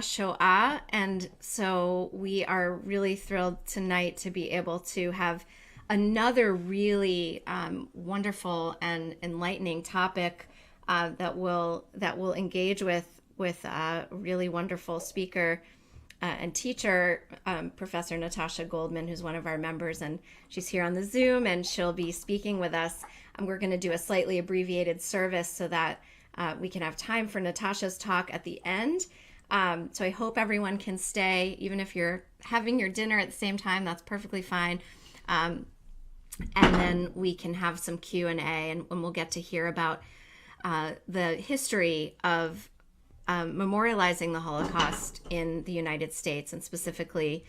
HaShoah, and so we are really thrilled tonight to be able to have another really wonderful and enlightening topic that will engage with a really wonderful speaker and teacher, Professor Natasha Goldman, who's one of our members, and she's here on the Zoom, and she'll be speaking with us. We're going to do a slightly abbreviated service so that we can have time for Natasha's talk at the end. So I hope everyone can stay, even if you're having your dinner at the same time, that's perfectly fine. And then we can have some Q&A, and we'll get to hear about the history of memorializing the Holocaust in the United States, and specifically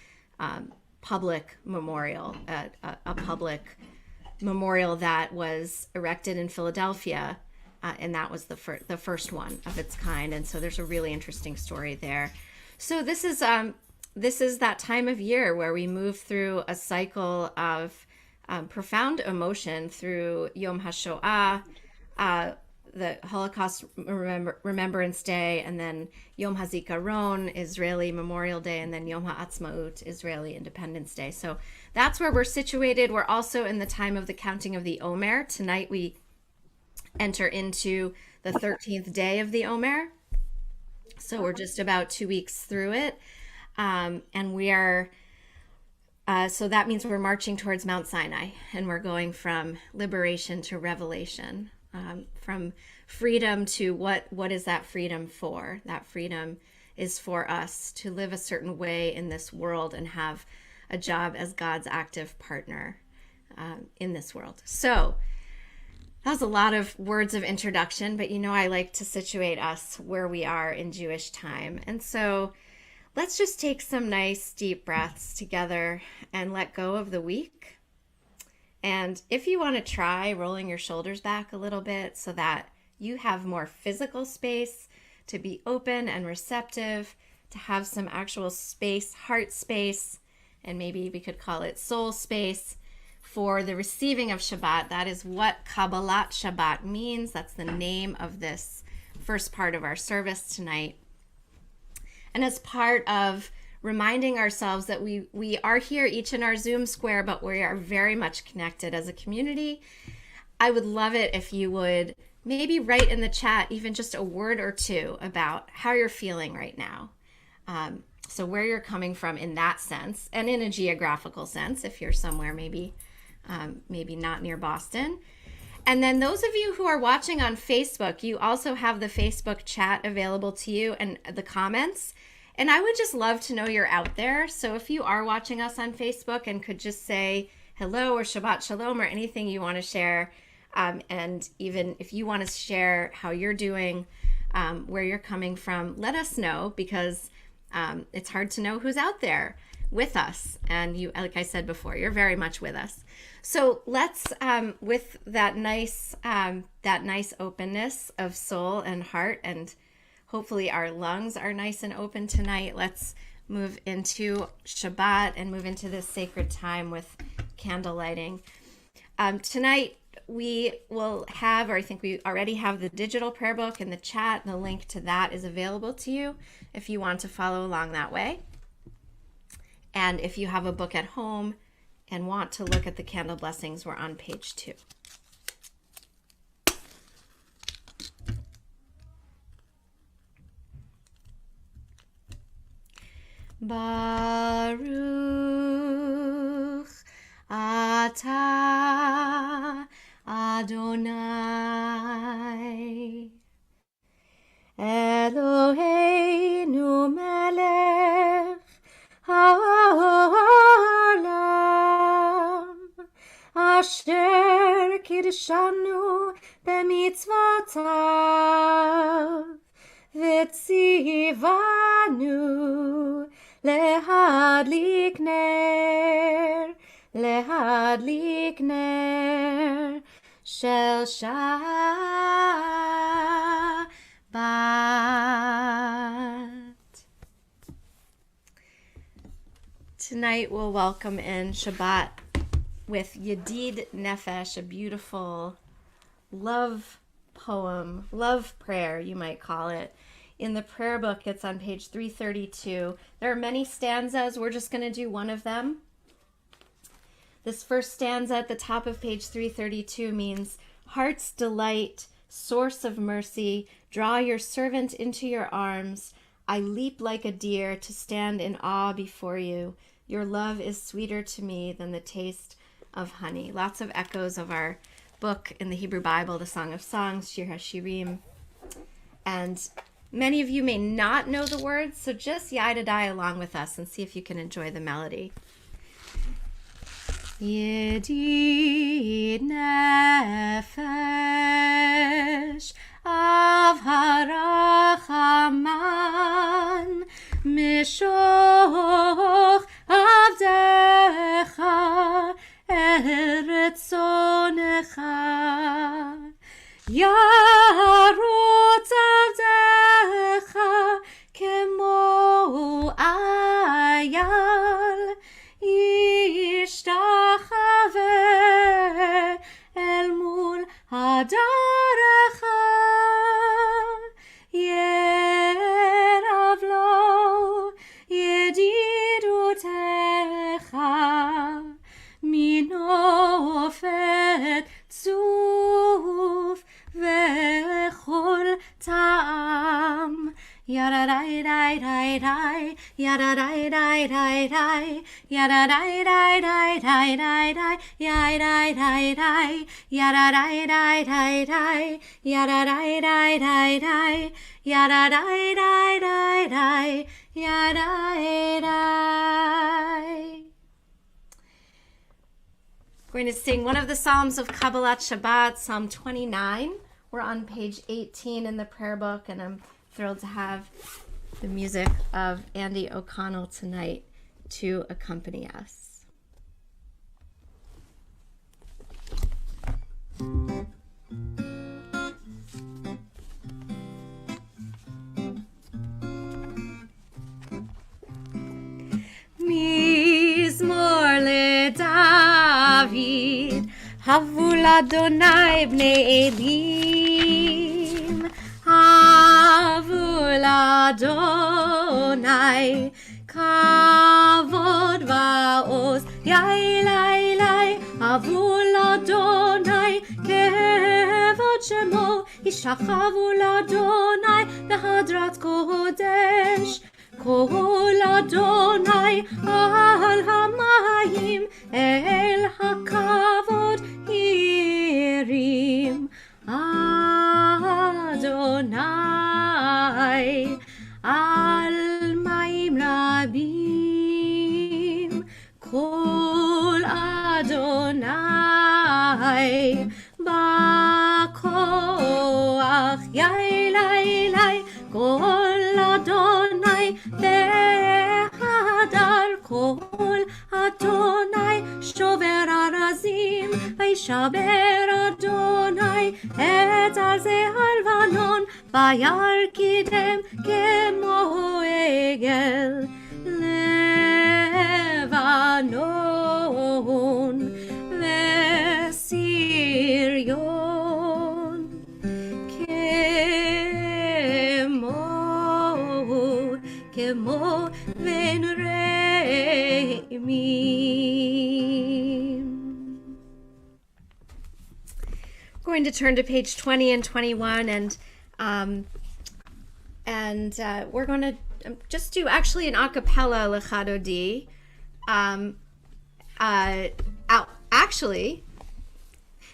public memorial, a public memorial that was erected in Philadelphia, and that was the first one of its kind. And so there's a really interesting story there. So this is that time of year where we move through a cycle of profound emotion through Yom HaShoah, the Holocaust Remembrance Day, and then Yom HaZikaron, Israeli Memorial Day, and then Yom HaAtzmaut, Israeli Independence Day. So that's where we're situated. We're also in the time of the counting of the Omer. Tonight we enter into the 13th day of the Omer. So we're just about 2 weeks through it. And we are, so that means we're marching towards Mount Sinai, and we're going from liberation to revelation. From freedom to what is that freedom for? That freedom is for us to live a certain way in this world and have a job as God's active partner in this world. So that was a lot of words of introduction, but I like to situate us where we are in Jewish time. And so let's just take some nice deep breaths together and let go of the week. And if you want to try rolling your shoulders back a little bit so that you have more physical space to be open and receptive, to have some actual space, heart space, and maybe we could call it soul space for the receiving of Shabbat. That is what Kabbalat Shabbat means. That's the name of this first part of our service tonight. And as part of reminding ourselves that we are here each in our Zoom square, but we are very much connected as a community, I would love it if you would maybe write in the chat even just a word or two about how you're feeling right now. So where you're coming from in that sense, and in a geographical sense, if you're somewhere maybe not near Boston. And then those of you who are watching on Facebook, you also have the Facebook chat available to you and the comments. And I would just love to know you're out there. So if you are watching us on Facebook and could just say hello or Shabbat Shalom or anything you want to share, and even if you want to share how you're doing, where you're coming from, let us know, because it's hard to know who's out there with us. And you, like I said before, you're very much with us. So let's, with that nice openness of soul and heart, and hopefully our lungs are nice and open tonight, let's move into Shabbat and move into this sacred time with candle lighting. Tonight we will have, or I think we already have, the digital prayer book in the chat. The link to that is available to you if you want to follow along that way. And if you have a book at home and want to look at the candle blessings, we're on page 2. Baruch atah Adonai Eloheinu melech haolam asher kidshanu b'mitzvotav v'tzivanu lehadlik ner shel Shabbat. Tonight we'll welcome in Shabbat with Yedid Nefesh, a beautiful love poem, love prayer, you might call it, in the prayer book, it's on page 332. There are many stanzas. We're just going to do one of them. This first stanza at the top of page 332 means, heart's delight, source of mercy, draw your servant into your arms. I leap like a deer to stand in awe before you. Your love is sweeter to me than the taste of honey. Lots of echoes of our book in the Hebrew Bible, the Song of Songs, Shir HaShirim. And many of you may not know the words, so just yadadai along with us and see if you can enjoy the melody. Yedid nefesh av harachaman mishoch avdecha eretzonecha yarot avdecha kemo ayal ישתחווה אל מול הדרך ירב לו ידידותך מנופת צוף וכל טעם yada dai dai dai dai yada dai dai dai dai yada dai dai dai dai dai dai yada dai dai yada dai dai dai dai yada dai dai dai dai yada dai dai dai dai yada dai. We're going to sing one of the Psalms of Kabbalat Shabbat, Psalm 29. We're on page 18 in the prayer book, and I'm thrilled to have the music of Andy O'Connell tonight to accompany us. Mizmor leDavid, Havul Adonai bnei Elim. Havul Adonai, kavod va'oz, yai lai lai. Havul Adonai, kevod shemo, yishachavu l'Adonai, behadrat kodesh. Kol Adonai al hamayim, el hakavod yirim. Adonai al mayim rabim, kol Adonai ba'koach yai lai lai, kol Adonai behadar, kol Adonai shover arazim, vayishaber Adonai et arze halvanon, vayarkidem kemo egel levanon vesiryon kemo ven reimim. Going to turn to page 20 and 21, and we're going to just do actually an a cappella lechadodi. Actually,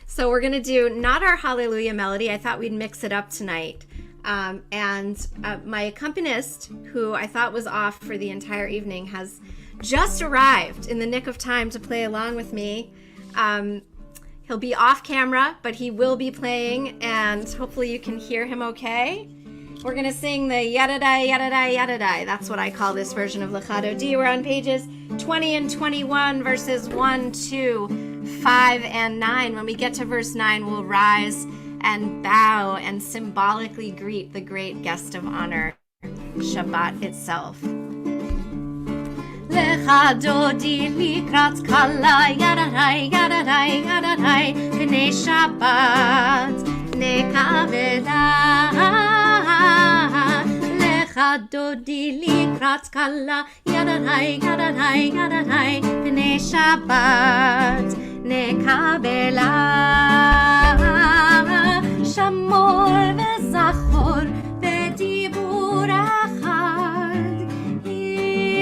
so we're going to do not our Hallelujah melody. I thought we'd mix it up tonight. And my accompanist, who I thought was off for the entire evening, has just arrived in the nick of time to play along with me. He'll be off camera, but he will be playing, and hopefully you can hear him okay. We're going to sing the yadadai, yadadai, yadadai. That's what I call this version of Lechadodi. We're on pages 20 and 21, verses 1, 2, 5, and 9. When we get to verse 9, we'll rise and bow and symbolically greet the great guest of honor, Shabbat itself. Lechadodi likrat kala, yadadai, yadadai, yadadai, b'nei Shabbat nekaveda. דודי לקראת כלה, ידעי, ידעי, ידעי, פני שבת נקבלה. שמור וזכור בדיבור אחד,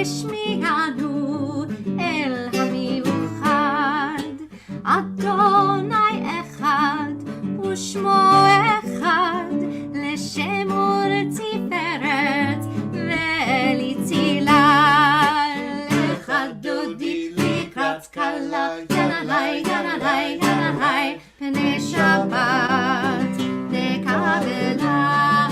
השמיענו אל המיוחד. אדוני אחד ושמו אחד, לשמור תפארת ולצילה. לך דודי לקראת כלה, ינאי, ינאי, ינאי, פני שבת נקבלה.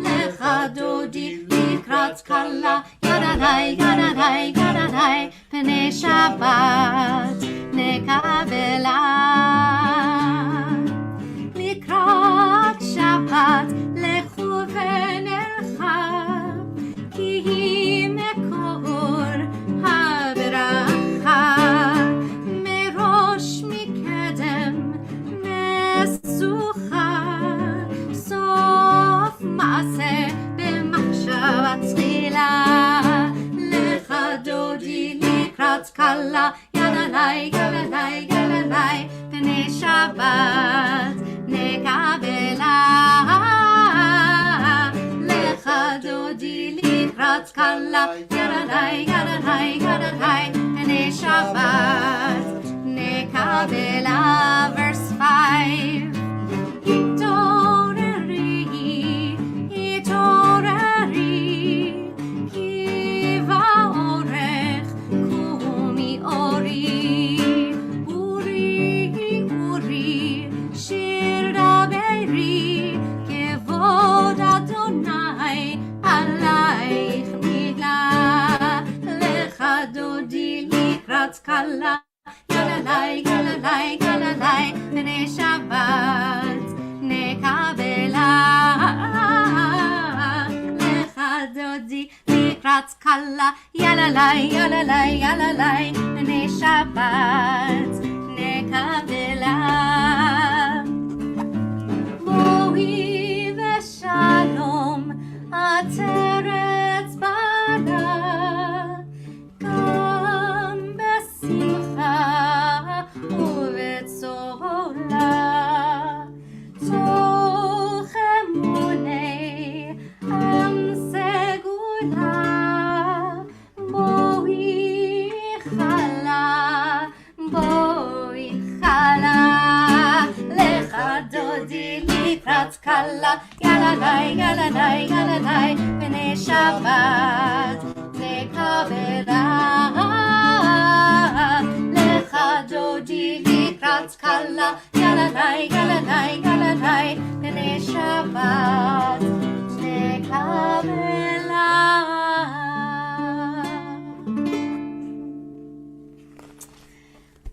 לך דודי לקראת כלה, ינאי, ינאי, ינאי, פני שבת נקבלה. לקראת שבת לכו ונלכה, כי היא מקור הברכה. מראש מקדם מסוכה, סוף מעשה במחשבה תחילה. לך דודי לקראת כלה, ידעי, ידעי, ידעי, פני שבת נקבלה. לך דודי לקראת כלה, ידעי, ידעי, ידעי, פני שבת נקבלה. Verse 5. התעוררי, התעוררי, כי באורך קומי אורי. אורי, אורי, שיר דברי, כבוד אדוני עלייך נגלה. לך דודי לקראת כלה, יללי, יללי, יללי, פני שבת נקבלה. לך דודי לקראת כלה, יללי, יללי, יללי, פני שבת נקבלה. בואי ושלום עטרת בנה, גם בשמחה ובצהלה. תוך אמוני עם סגולה, בואי חלה, בואי חלה. לך דודי לקראת כלה, יללי, יללי, יללי, פני שבת נקבלה. לך דודי לקראת כלה, יללי, יללי, יללי, פני שבת נקבלה.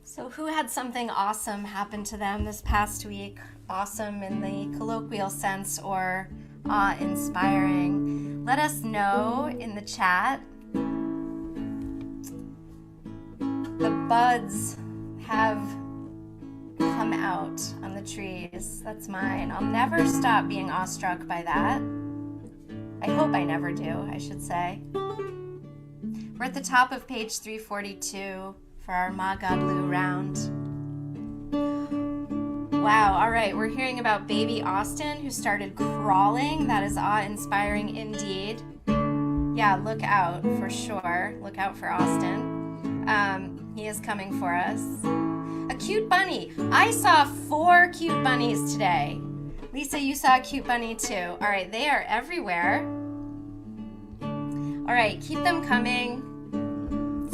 So who had something awesome happen to them this past week? Awesome in the colloquial sense or awe-inspiring? Let us know in the chat. The buds have come out on the trees. That's mine. I'll never stop being awestruck by that. I hope I never do, I should say. We're at the top of page 342 for our Magadlu round. Wow, all right, we're hearing about baby Austin who started crawling. That is awe-inspiring indeed. Yeah, look out for sure. Look out for Austin. He is coming for us. A cute bunny. I saw 4 cute bunnies today. Lisa, you saw a cute bunny too. All right, they are everywhere. All right, keep them coming.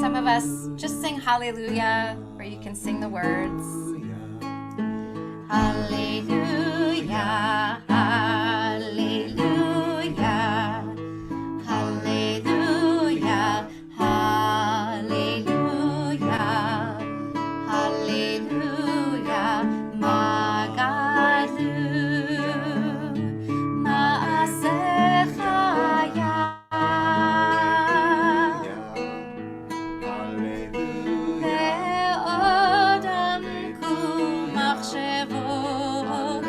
Some of us just sing hallelujah, or you can sing the words. Hallelujah, hallelujah, hallelujah, hallelujah, hallelujah, Magadlu, Maasechaya. ועוד עמקו מחשבות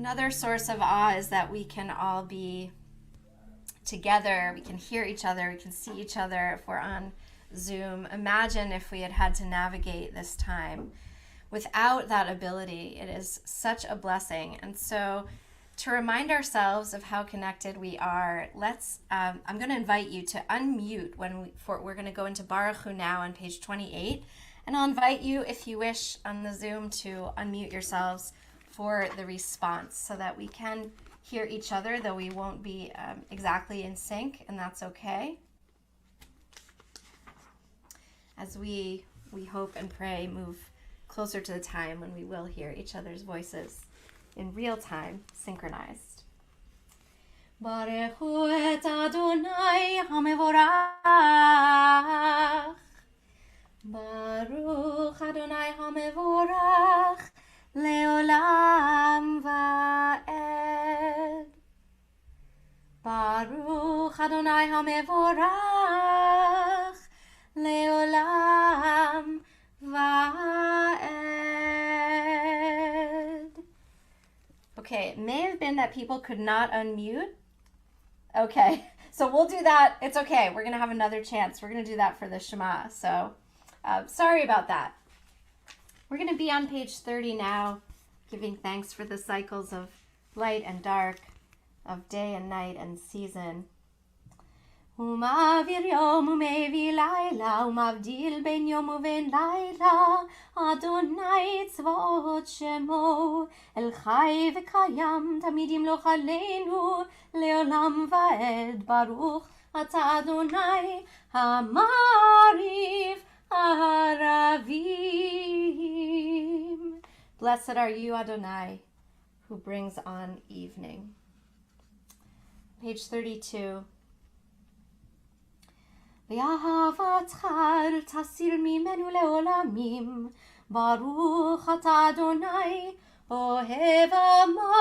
Another source of awe is that we can all be together, we can hear each other, we can see each other if we're on Zoom. Imagine if we had to navigate this time without that ability. It is such a blessing. And so to remind ourselves of how connected we are, I'm going to invite you to unmute we're going to go into Baruch Hu now on page 28. And I'll invite you, if you wish, on the Zoom to unmute yourselves for the response so that we can hear each other, though we won't be exactly in sync, and that's okay. As we hope and pray, move closer to the time when we will hear each other's voices in real time, synchronized. Baruch hu et Adonai hamevorach. Baruch Adonai hamevorach leolam va'ed. Baruch Adonai hamevorach leolam va'ed. Okay, it may have been that people could not unmute. Okay, so we'll do that. It's okay. We're going to have another chance. We're going to do that for the Shema. So sorry about that. We're going to be on page 30 now, giving thanks for the cycles of light and dark, of day and night and season. ומעביר יום ומביא לילה, ומבדיל בין יום ובין לילה, אדוני צבאות שמו, אל חי וקיים, תמיד ימלוך עלינו, לעולם ועד. ברוך אתה אדוני, המעריב הערבים. Blessed are you, Adonai, who brings on evening. Page 32. ואהבתך אל תסיר ממנו לעולמים. ברוך אתה אדוני, אוהב עמו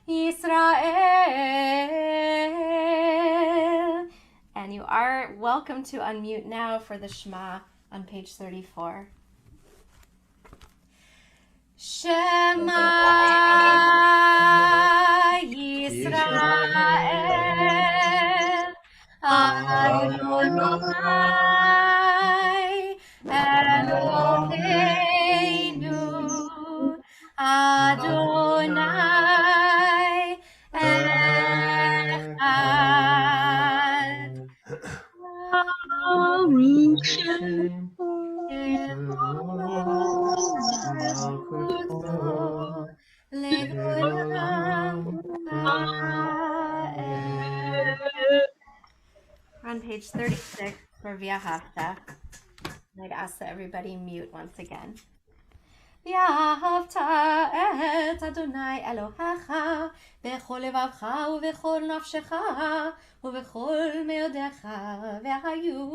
ישראל. And you are welcome to unmute now for the Shema on page 34. Shema Yisrael, Adonai Eloheinu, Adonai Echad. Baruch Shem on page 36 for V'ahavta. I'd ask that everybody mute once again. ואהבת את אדוני אלוהיך בכל לבבך ובכל נפשך ובכל מאודיך, והיו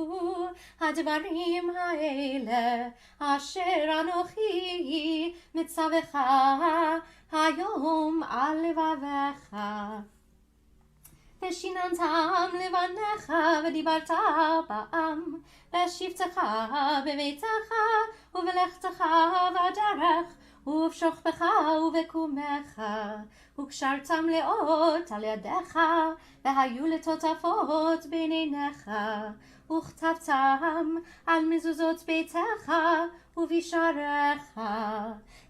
הדברים האלה אשר אנוכי מצווך היום על לבביך. ושיננתם לבניך ודיברת בעם בשבתך בביתך ובלכתך בדרך ובשוכבך ובקומך, וקשרתם לאות על ידיך והיו לטוטפות בין עיניך, וכתבתם על מזוזות ביתך ובשעריך,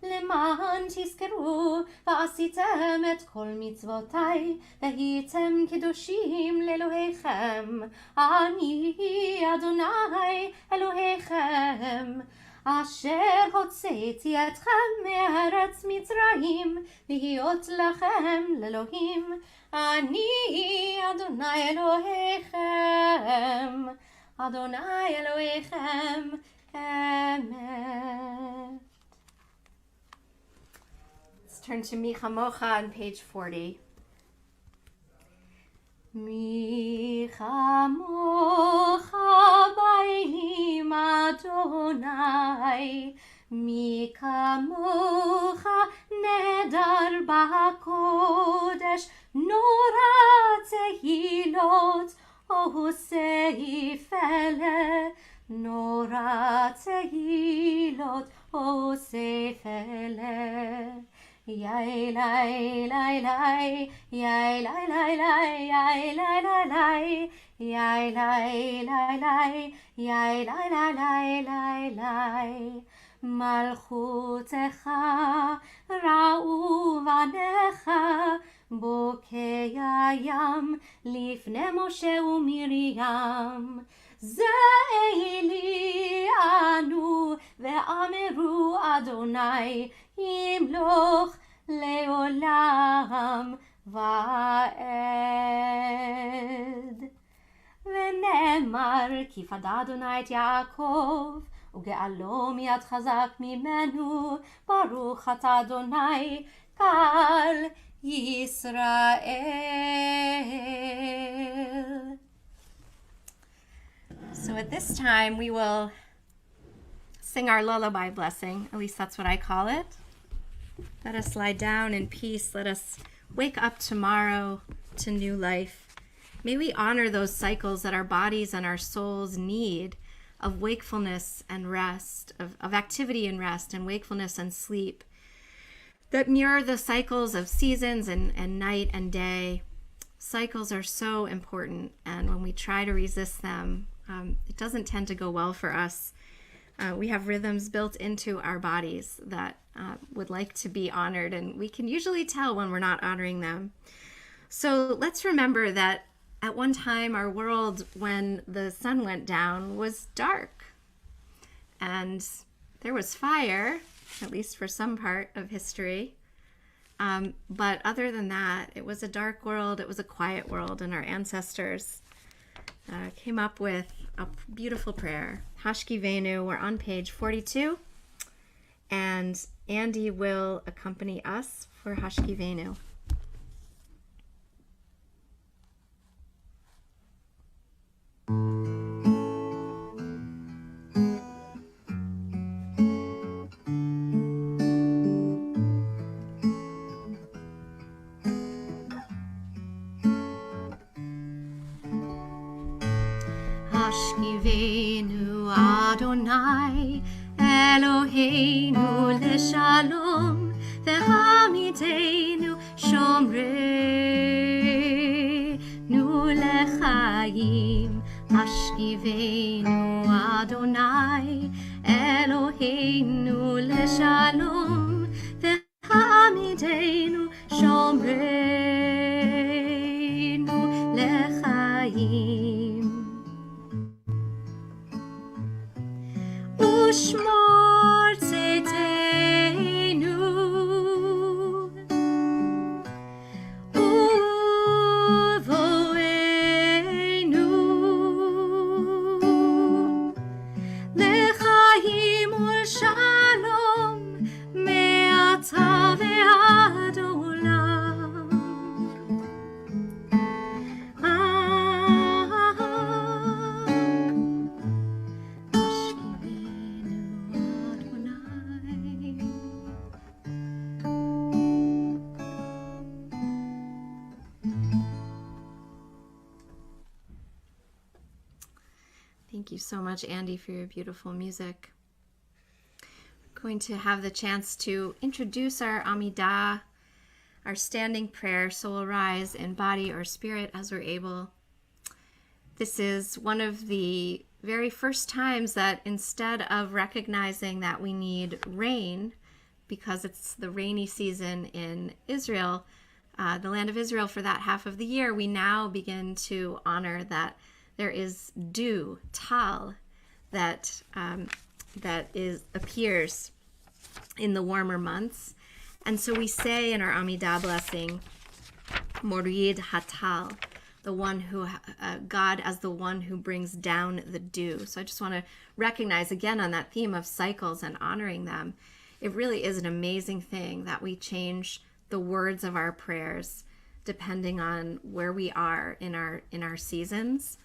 למען תזכרו ועשיתם את כל מצוותי והייתם קדושים לאלוהיכם. אני אדוני אלוהיכם אשר הוצאתי אתכם מארץ מצרים להיות לכם לאלוהים. אני אדוני אלוהיכם, אדוני אלוהיכם אמת. Let's turn to Mi Chamocha on page 40. Mi Chamocha bailim Adonai, Mi Kamocha nedar b'hakodesh, Nora tehilot osei fele, Nora tehilot osei fele. yai lai lai lai, yai lai lai lai, yai lai lai lai, yai lai lai lai, yai lai lai lai lai lai. מלכותך ראו בניך בוקי הים לפני משה ומרים. זה אלי אנו ואמרו אדוני ימלוך לעולם ועד. ונאמר כי פדה אדוני את יעקב וגאלו מיד חזק ממנו, ברוך אתה אדוני כל ישראל. So at this time we will sing our lullaby blessing, at least that's what I call it. Let us lie down in peace. Let us wake up tomorrow to new life. May we honor those cycles that our bodies and our souls need of wakefulness and rest, of activity and rest, and wakefulness and sleep, that mirror the cycles of seasons and night and day. Cycles are so important, and when we try to resist them, it doesn't tend to go well for us. We have rhythms built into our bodies that would like to be honored, and we can usually tell when we're not honoring them. So let's remember that at one time, our world, when the sun went down, was dark. And there was fire, at least for some part of history. But other than that, it was a dark world. It was a quiet world. And our ancestors came up with a beautiful prayer. Hashkivenu, we're on page 42. And Andy will accompany us for Hashkivenu. Hashkivenu Adonai Eloheinu leshalom vehamidenu shomreinu lechayim. Hashkivenu Adonai Eloheinu leshalom vehamidenu shomreinu lechayim. Ushmor tzedenu uvoenu lechayim ulshalom me'ata ve'ad olam. Thank you so much, Andy, for your beautiful music. We're going to have the chance to introduce our Amidah, our standing prayer, so we'll rise in body or spirit as we're able. This is one of the very first times that instead of recognizing that we need rain, because it's the rainy season in Israel, the land of Israel for that half of the year, we now begin to honor that there is dew, tal, that appears in the warmer months. And so we say in our Amidah blessing, Morid Hatal, the one who, God as the one who brings down the dew. So I just want to recognize again on that theme of cycles and honoring them. It really is an amazing thing that we change the words of our prayers depending on where we are in our seasons,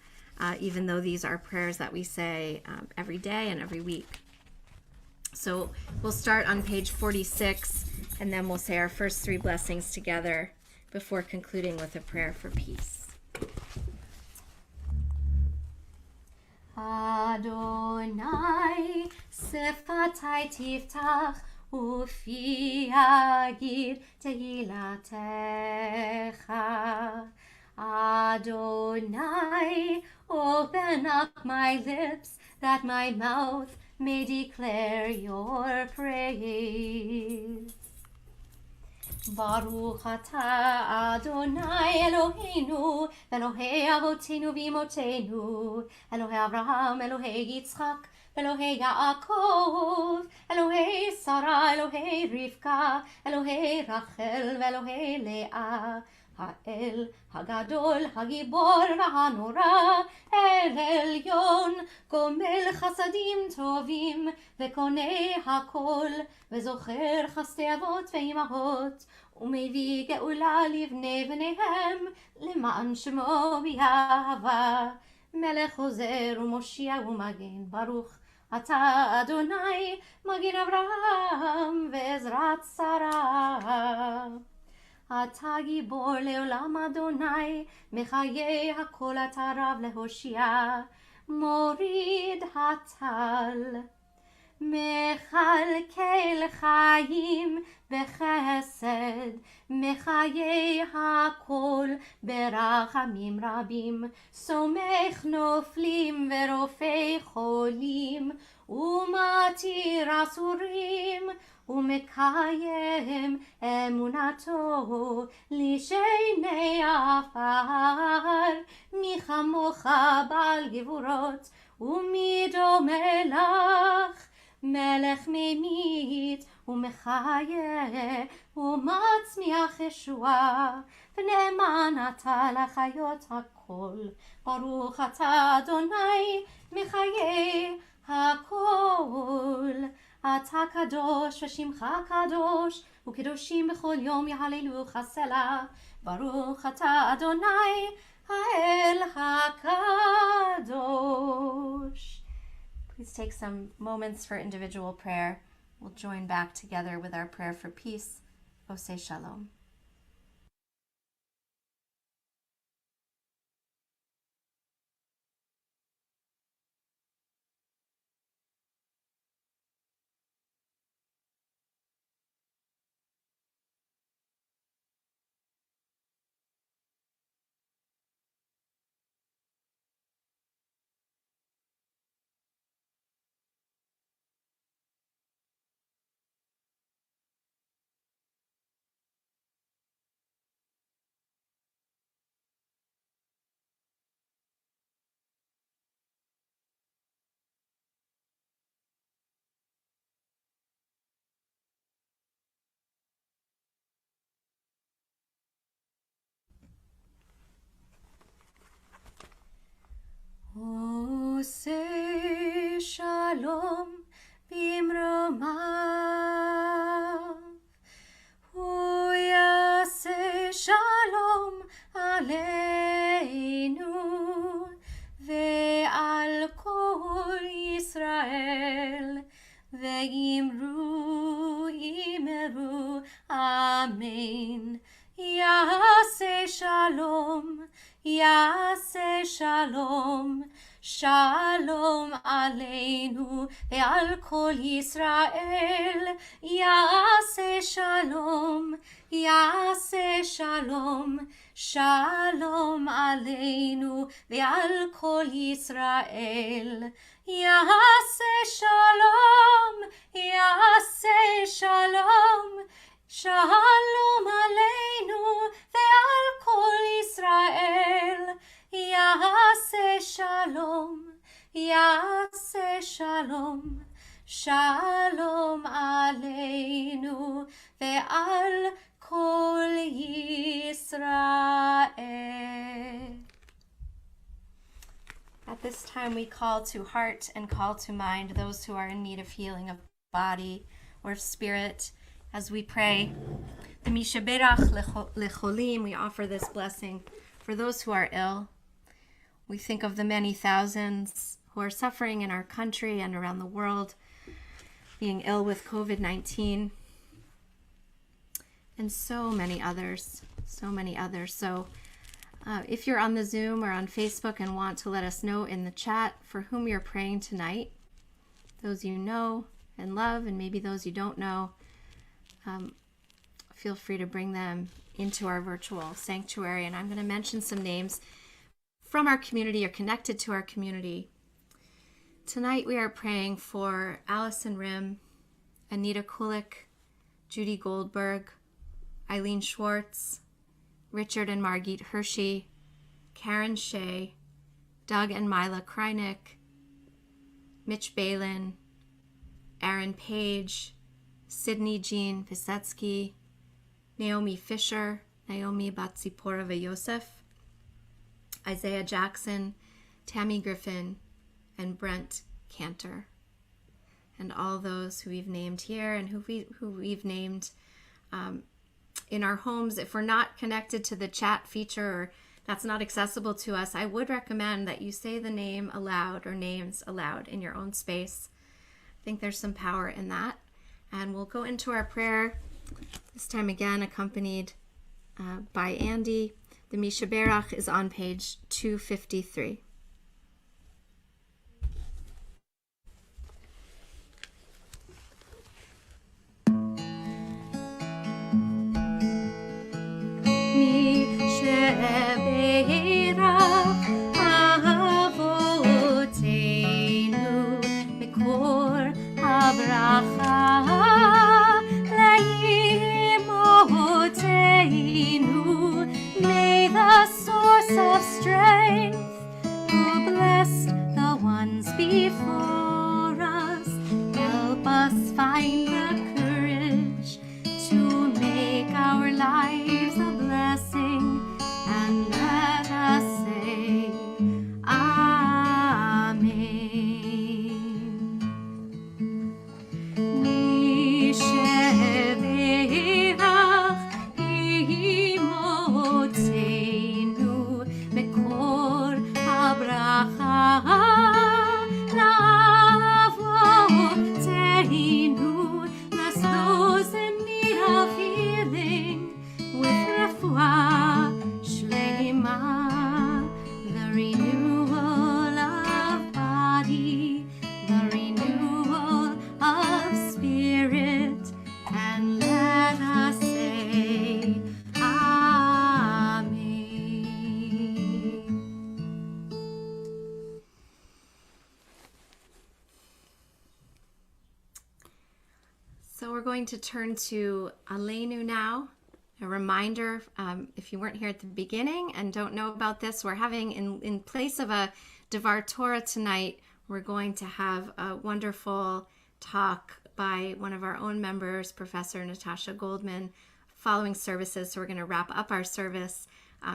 even though these are prayers that we say every day and every week. So we'll start on page 46, and then we'll say our first three blessings together before concluding with a prayer for peace. Adonai, sefatai tiftach, ופי יגיד תהילתך. Adonai, open up my lips, that my mouth may declare your praise. Baruch atah Adonai Eloheinu, Elohei avotenu v'imotenu, Elohei Avraham, Elohei Yitzchak, Elohei Yaakov, Elohei Sarah, Elohei Rivka, Elohei Rachel, Elohei Leah. האל הגדול, הגיבור והנורא, אל עליון, גומל חסדים טובים, וקונה הכל, וזוכר חסדי אבות ואימהות, ומביא גאולה לבני בניהם, למען שמו באהבה. מלך עוזר ומושיע ומגן, ברוך אתה אדוני, מגן אברהם ועזרת שרה. אתה גיבור לעולם אדוני, מחיי הכל אתה רב להושיע, מוריד הטל. מכלכל חיים בחסד, מחיי הכל ברחמים רבים, סומך נופלים ורופא חולים, ומתיר אסורים, ומקיים אמונתו לשני עפר. מי כמוך בעל גבורות, ומי דומה לך, מלך ממית ומחיה ומצמיח ישועה, ונאמן אתה לחיות הכל. ברוך אתה אדוני מחיי הכל. אתה קדוש ושמך קדוש, וקדושים בכל יום יהללוך סלה. ברוך אתה אדוני האל הקדוש. Please take some moments for individual prayer. We'll join back together with our prayer for peace. Oseh Shalom. Oseh Shalom bimromav, hu yaseh shalom aleinu ve'al kol Yisrael, ve'imru imeru amen. Yaseh shalom, Yaseh shalom, shalom aleinu ve'al kol Yisrael. Yaseh shalom, Yaseh shalom, shalom aleinu ve'al kol Yisrael. Yaseh shalom, Yaseh shalom, shalom aleinu ve'al kol Yisrael. Yaseh shalom, Yaseh shalom, shalom aleinu ve'al kol Yisrael. At this time we call to heart and call to mind those who are in need of healing of body or of spirit. As we pray the Mishaberach Lecholim, we offer this blessing for those who are ill. We think of the many thousands who are suffering in our country and around the world, being ill with COVID-19, and so many others. So if you're on the Zoom or on Facebook and want to let us know in the chat for whom you're praying tonight, those you know and love, and maybe those you don't know, feel free to bring them into our virtual sanctuary. And I'm going to mention some names from our community or connected to our community. Tonight we are praying for Allison Rim, Anita Kulik, Judy Goldberg, Eileen Schwartz, Richard and Margit Hershey, Karen Shea, Doug and Mila Krynick, Mitch Balin, Aaron Page, Sydney Jean Pisetsky, Naomi Fisher, Naomi Batsipora Yosef, Isaiah Jackson, Tammy Griffin, and Brent Cantor. And all those who we've named here and who we've named in our homes. If we're not connected to the chat feature or that's not accessible to us, I would recommend that you say the name aloud or names aloud in your own space. I think there's some power in that. And we'll go into our prayer, this time again accompanied by Andy. The Misha Berach is on page 253. May the source of strength, who blessed the ones before us, help us find the courage to make our lives a blessing, and let us say, Amen. Bless those in need of healing with refuah shlema, the renewal of body, the renewal of spirit, and let us say Amen. So we're going to turn to Aleinu now. A reminder, if you weren't here at the beginning and don't know about this, we're having, in place of a Devar Torah tonight, we're going to have a wonderful talk by one of our own members, Professor Natasha Goldman, following services. So we're going to wrap up our service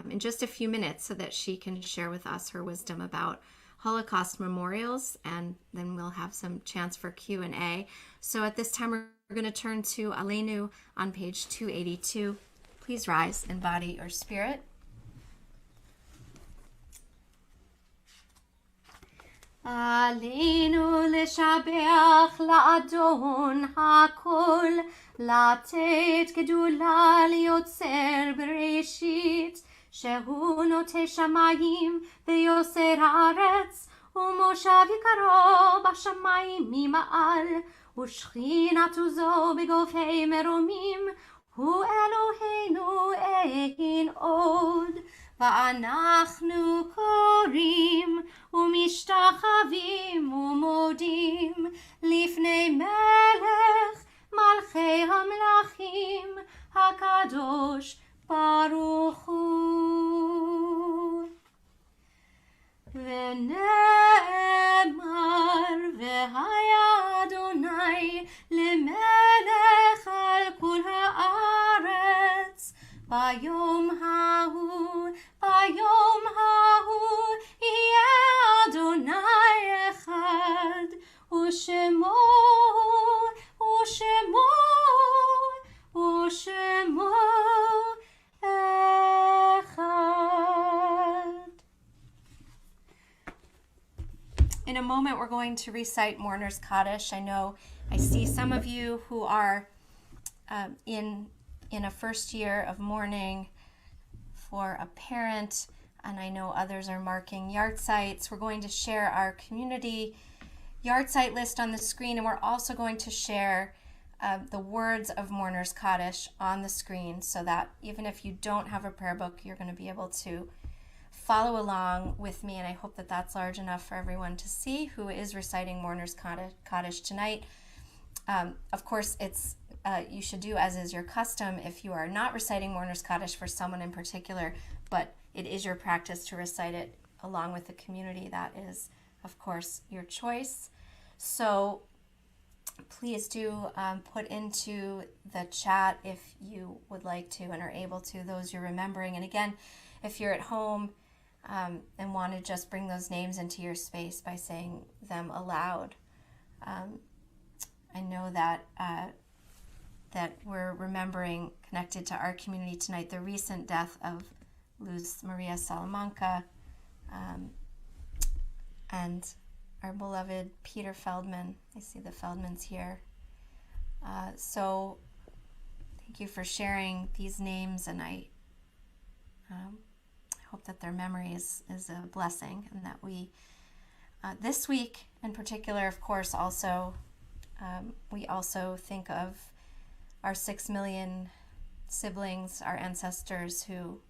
in just a few minutes so that she can share with us her wisdom about Holocaust memorials, and then we'll have some chance for Q&A. So at this time, we're going to turn to Aleinu on page 282. Please rise in body or spirit. עלינו לשבח לאדון הכל, לתת גדולה ליוצר בראשית, שהוא נוטה שמיים ויוסר הארץ, ומושב יקרו בשמיים ממעל, ושכינת עוזו בגופי מרומים, הוא אלוהינו אין עוד. ואנחנו קוראים ומשתחווים ומודים לפני מלך מלכי המלכים הקדוש ברוך הוא. ונאמר והיה אדוני למלך על כל הארץ ביום ההוא יהיה אדוני אחד ושמו אחד. In a moment, we're going to recite Mourner's Kaddish. I see some of you who are in a first year of mourning for a parent, and I know others are marking yard sites. We're going to share our community yard site list on the screen, and we're also going to share the words of Mourner's Kaddish on the screen so that even if you don't have a prayer book, you're going to be able to follow along with me. And I hope that that's large enough for everyone to see who is reciting Mourner's Kaddish tonight. Of course, it's you should do as is your custom if you are not reciting Mourner's Kaddish for someone in particular, but it is your practice to recite it along with the community. That is, of course, your choice. So please do put into the chat if you would like to and are able to, those you're remembering. And again, if you're at home and want to just bring those names into your space by saying them aloud. I know that that we're remembering, connected to our community tonight, the recent death of Luz Maria Salamanca and our beloved Peter Feldman. I see the Feldmans here. So thank you for sharing these names, and I hope that their memory is a blessing, and that we, this week in particular, of course, also, we also think of our 6 million siblings, our ancestors who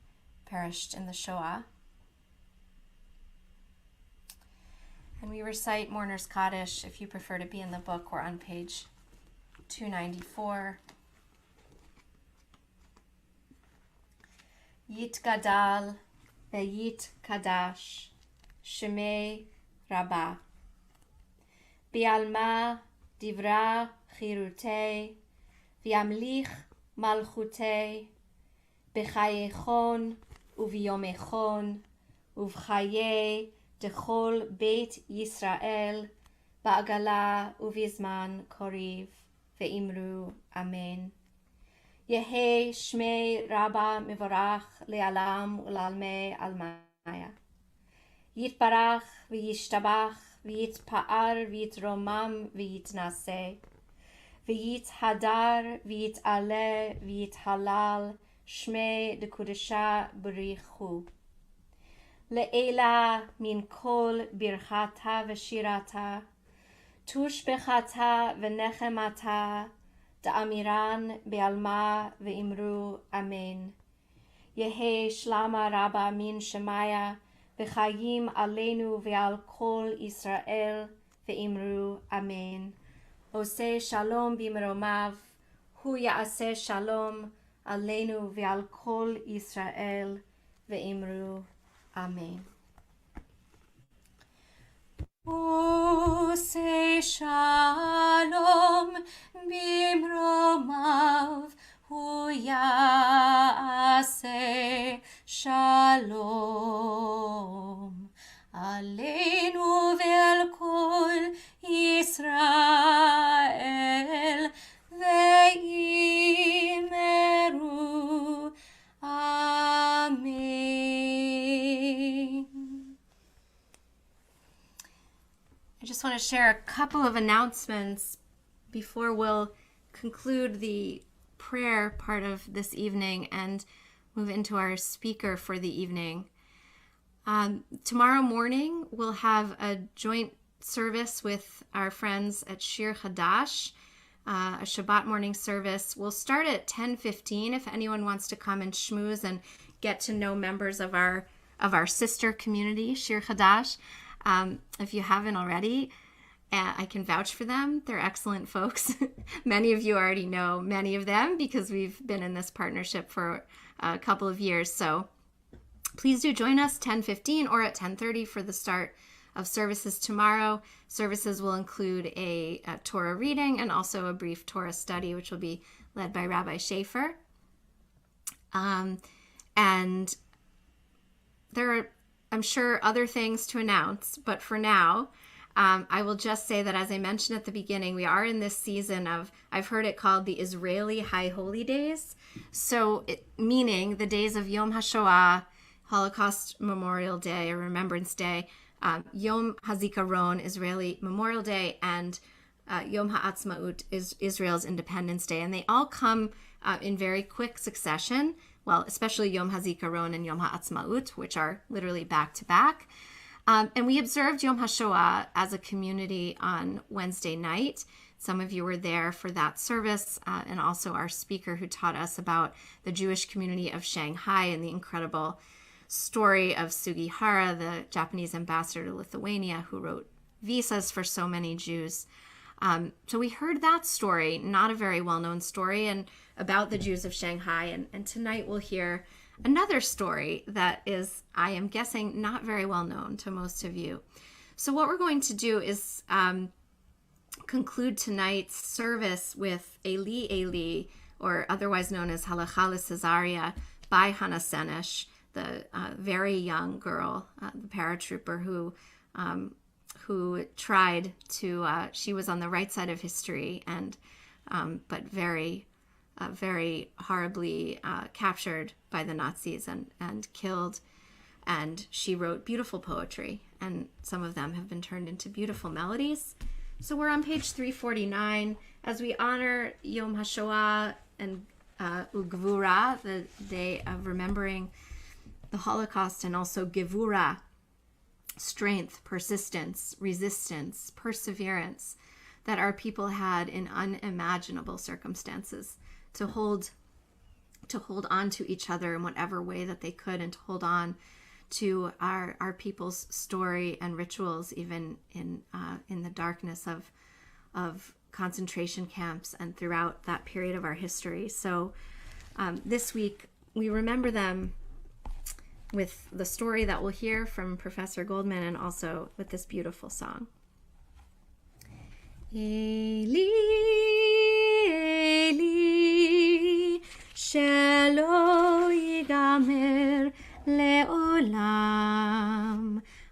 perished in the Shoah. And we recite Mourner's Kaddish, if you prefer to be in the book, we're on page 294. Yit Gadal ve'yit Kadash Shemei Rabbah Bi'alma divra chirutei V'yamlich malchutei B'chayechon u'v'yomechon u'v'chayei Dechol Beit Yisrael Ba'agala Uvizman Koriv Ve'imru Amen. Yehi Shmei Rabba Mivarach Le'alam U'lalmei Almaya. Yitbarach V'yishtabach V'yitpa'ar V'yitromam V'yitnaseh. V'yithadar V'yit'aleh V'yithalal Shmei Dekudesha B'richu. Le'ela min kol birchata v'shirata, tushbechata v'nechemata, da'amiran be'alma v'imru amen. Yehi shlama rabba min shemaya, v'chayim aleinu ve'al kol Israel, v'imru amen. Oseh shalom b'imromav, hu ya'aseh shalom, aleinu ve'al kol Israel, v'imru Amen. Oseh shalom bimromav hu ya'aseh shalom aleinu ve'al kol Yisrael ve'imru Amen. I just want to share a couple of announcements before we'll conclude the prayer part of this evening and move into our speaker for the evening. Tomorrow morning, we'll have a joint service with our friends at Shir Hadash, a Shabbat morning service. We'll start at 10:15 if anyone wants to come and schmooze and get to know members of our sister community, Shir Hadash. If you haven't already, I can vouch for them. They're excellent folks. Many of you already know many of them because we've been in this partnership for a couple of years. So please do join us 10:15 or at 10:30 for the start of services tomorrow. Services will include a Torah reading and also a brief Torah study, which will be led by Rabbi Schaefer. And there are, I'm sure, other things to announce, but for now, I will just say that, as I mentioned at the beginning, we are in this season of, I've heard it called the Israeli High Holy Days. So, meaning the days of Yom HaShoah, Holocaust Memorial Day or Remembrance Day, Yom HaZikaron, Israeli Memorial Day, and Yom HaAtzmaut is Israel's Independence Day. And they all come in very quick succession. Well, especially Yom HaZikaron and Yom HaAtzmaut, which are literally back to back. And we observed Yom HaShoah as a community on Wednesday night. Some of you were there for that service, and also our speaker who taught us about the Jewish community of Shanghai and the incredible story of Sugihara, the Japanese ambassador to Lithuania, who wrote visas for so many Jews. So we heard that story, not a very well-known story, and about the Jews of Shanghai. And tonight we'll hear another story that is, I am guessing, not very well known to most of you. So what we're going to do is conclude tonight's service with Eli Eli, or otherwise known as Halacha L'Caesarea, by Hannah Senesh, the very young girl, the paratrooper who tried to, she was on the right side of history, and but very horribly captured by the Nazis and killed. And she wrote beautiful poetry, and some of them have been turned into beautiful melodies. So we're on page 349 as we honor Yom HaShoah and Ugvura, the day of remembering the Holocaust, and also Gevura, strength, persistence, resistance, perseverance that our people had in unimaginable circumstances to hold on to each other in whatever way that they could, and to hold on to our people's story and rituals, even in the darkness of concentration camps and throughout that period of our history. So this week we remember them with the story that we'll hear from Professor Goldman, and also with this beautiful song. Eli, Eli, shelo yigamer le'olam,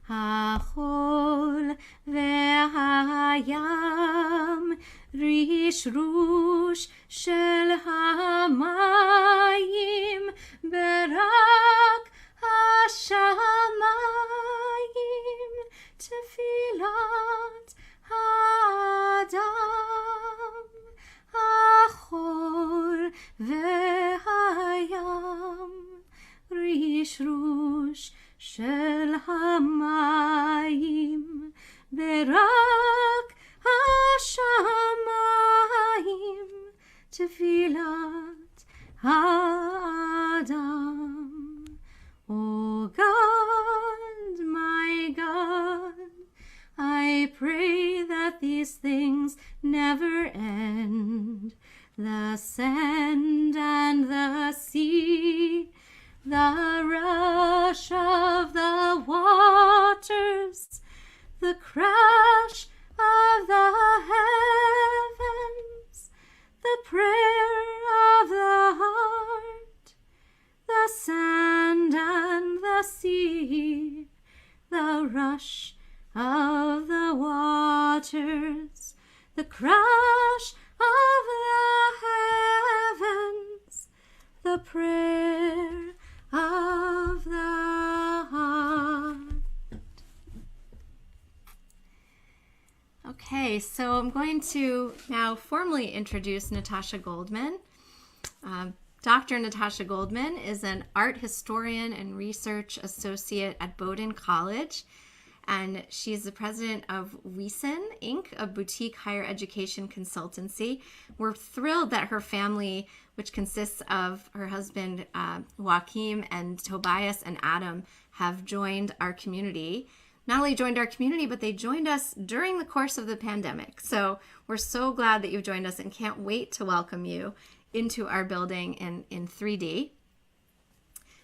hachol ve'hayam, rish rush shel hamayim, berak Hashamayim, tefilat Adam, Achor ve'hayam, rish rush shel hamayim, berak Hashamayim, tefilat Adam. Oh God, my God, I pray that these things never end. The sand and the sea, the rush of the waters, the crash of the heavens, the prayer of the heart, the sand and the sea, the rush of the waters, the crash of the heavens, the prayer of the heart. Okay, so I'm going to now formally introduce Natasha Goldman. Dr. Natasha Goldman is an art historian and research associate at Bowdoin College, and she's the president of Wiesen, Inc., a boutique higher education consultancy. We're thrilled that her family, which consists of her husband Joachim and Tobias and Adam, have joined our community. Not only joined our community, but they joined us during the course of the pandemic. So we're so glad that you've joined us and can't wait to welcome you into our building in 3D.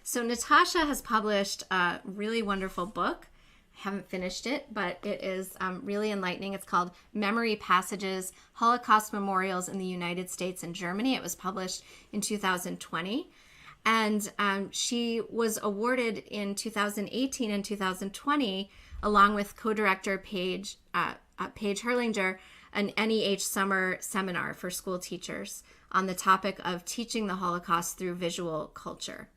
So Natasha has published a really wonderful book. I haven't finished it, but it is really enlightening. It's called Memory Passages, Holocaust Memorials in the United States and Germany. It was published in 2020. And she was awarded in 2018 and 2020, along with co-director Paige Herlinger, an NEH summer seminar for school teachers on the topic of teaching the Holocaust through visual culture.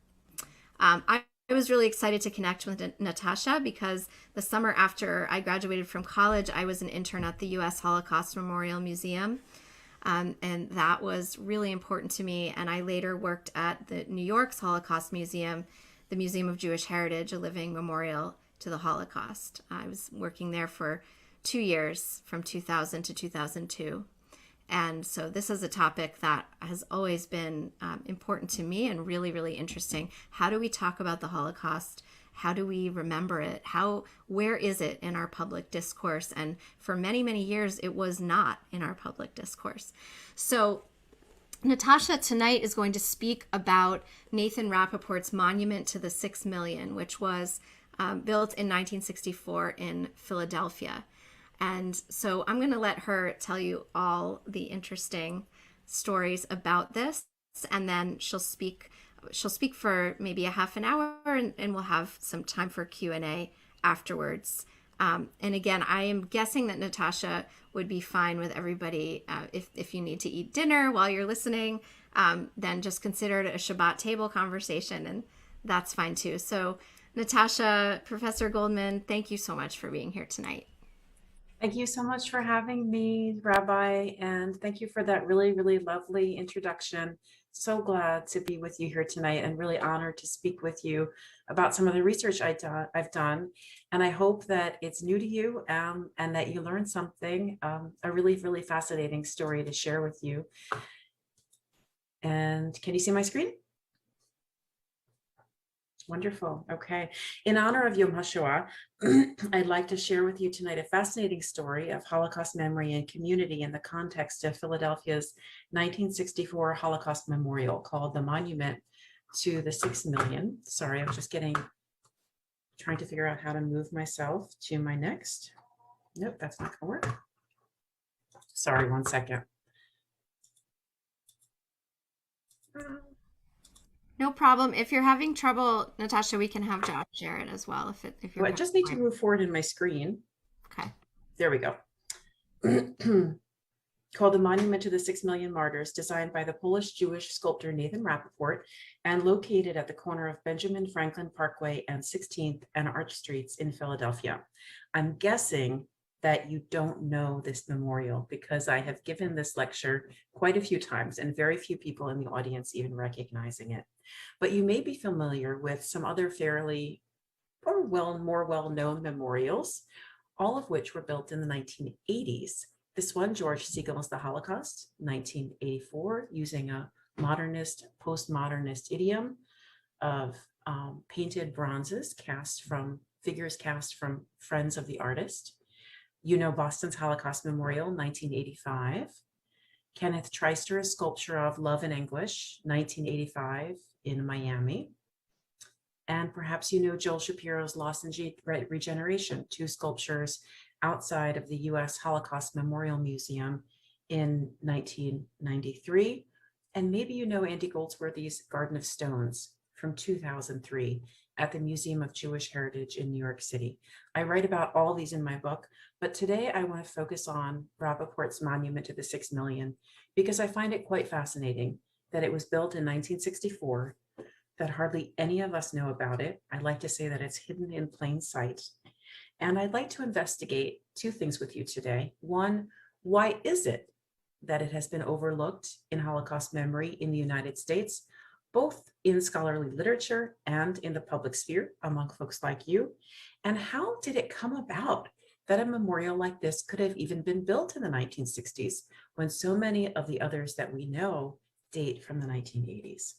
I was really excited to connect with Natasha because the summer after I graduated from college, I was an intern at the U.S. Holocaust Memorial Museum. And that was really important to me. And I later worked at the New York's Holocaust Museum, the Museum of Jewish Heritage, a living memorial to the Holocaust. I was working there for 2 years, from 2000 to 2002. And so this is a topic that has always been important to me and really, really interesting. How do we talk about the Holocaust? How do we remember it? Where is it in our public discourse? And for many, many years, it was not in our public discourse. So Natasha tonight is going to speak about Nathan Rappaport's Monument to the 6 Million, which was built in 1964 in Philadelphia. And so I'm going to let her tell you all the interesting stories about this, and then she'll speak for maybe a half an hour, and we'll have some time for Q&A afterwards. And again, I am guessing that Natasha would be fine with everybody. If you need to eat dinner while you're listening, then just consider it a Shabbat table conversation, and that's fine too. So Natasha, Professor Goldman, thank you so much for being here tonight. Thank you so much for having me, Rabbi, and thank you for that really, really lovely introduction. So glad to be with you here tonight, and really honored to speak with you about some of the research I've done. And I hope that it's new to you and that you learned something, a really, really fascinating story to share with you. And can you see my screen? Wonderful. Okay. In honor of Yom HaShoah, I'd like to share with you tonight a fascinating story of Holocaust memory and community in the context of Philadelphia's 1964 Holocaust Memorial called the Monument to the 6 Million. Sorry, I was just trying to figure out how to move myself to my next. Nope, that's not gonna work. Sorry, 1 second. No problem. If you're having trouble, Natasha, we can have Josh share it as well. If you're I just need to move forward in my screen. Okay. There we go. Called the Monument to the 6 Million Martyrs, designed by the Polish Jewish sculptor Nathan Rappaport, and located at the corner of Benjamin Franklin Parkway and 16th and Arch Streets in Philadelphia. I'm guessing that you don't know this memorial because I have given this lecture quite a few times, and very few people in the audience even recognizing it. But you may be familiar with some other fairly or more well-known memorials, all of which were built in the 1980s. This one, George Siegel's The Holocaust, 1984, using a modernist, postmodernist idiom of painted bronzes figures cast from friends of the artist. You know Boston's Holocaust Memorial, 1985. Kenneth Treister's sculpture of Love in English, 1985 in Miami. And perhaps you know Joel Shapiro's Loss and Regeneration, 2 sculptures outside of the US Holocaust Memorial Museum in 1993. And maybe you know Andy Goldsworthy's Garden of Stones from 2003 at the Museum of Jewish Heritage in New York City. I write about all these in my book, but today I want to focus on Rappaport's Monument to the 6 Million because I find it quite fascinating that it was built in 1964, that hardly any of us know about it. I like to say that it's hidden in plain sight. And I'd like to investigate 2 things with you today. One, why is it that it has been overlooked in Holocaust memory in the United States, both in scholarly literature and in the public sphere among folks like you? And how did it come about that a memorial like this could have even been built in the 1960s when so many of the others that we know date from the 1980s?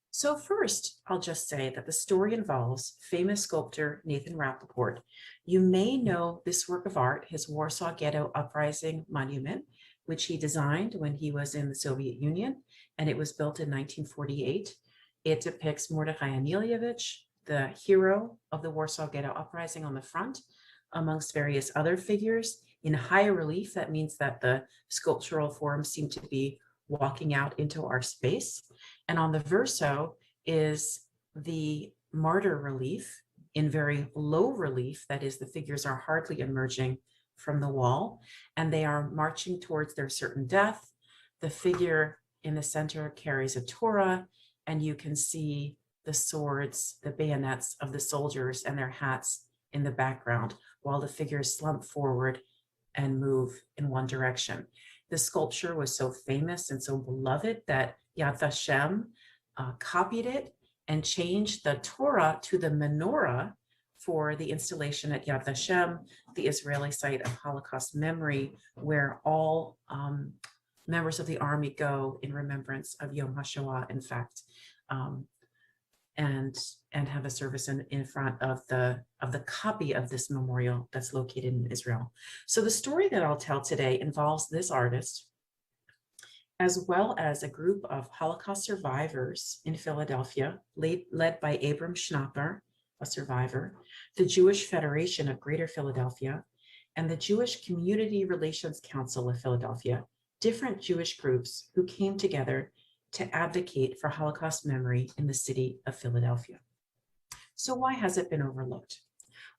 So first, I'll just say that the story involves famous sculptor Nathan Rappaport. You may know this work of art, his Warsaw Ghetto Uprising Monument, which he designed when he was in the Soviet Union, and it was built in 1948. It depicts Mordechai Anielewicz, the hero of the Warsaw Ghetto Uprising, on the front, amongst various other figures. In high relief, that means that the sculptural forms seem to be walking out into our space. And on the verso is the martyr relief in very low relief, that is, the figures are hardly emerging from the wall, and they are marching towards their certain death. The figure in the center carries a Torah, and you can see the swords, the bayonets of the soldiers and their hats in the background, while the figures slump forward and move in one direction. The sculpture was so famous and so beloved that Yad Vashem copied it and changed the Torah to the menorah for the installation at Yad Vashem, the Israeli site of Holocaust memory, where all members of the army go in remembrance of Yom HaShoah, in fact, and have a service in front of the copy of this memorial that's located in Israel. So the story that I'll tell today involves this artist, as well as a group of Holocaust survivors in Philadelphia, led by Abram Schnapper, a survivor, the Jewish Federation of Greater Philadelphia, and the Jewish Community Relations Council of Philadelphia, different Jewish groups who came together to advocate for Holocaust memory in the city of Philadelphia. So why has it been overlooked?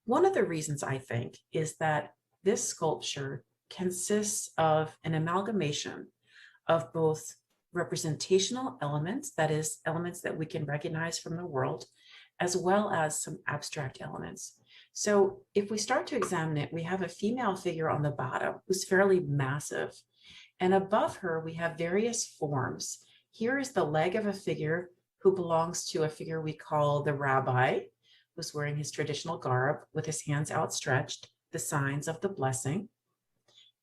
One of the reasons, I think, is that this sculpture consists of an amalgamation of both representational elements, that is, elements that we can recognize from the world, as well as some abstract elements. So if we start to examine it, we have a female figure on the bottom who's fairly massive. And above her, we have various forms. Here is the leg of a figure who belongs to a figure we call the rabbi, who's wearing his traditional garb with his hands outstretched, the signs of the blessing.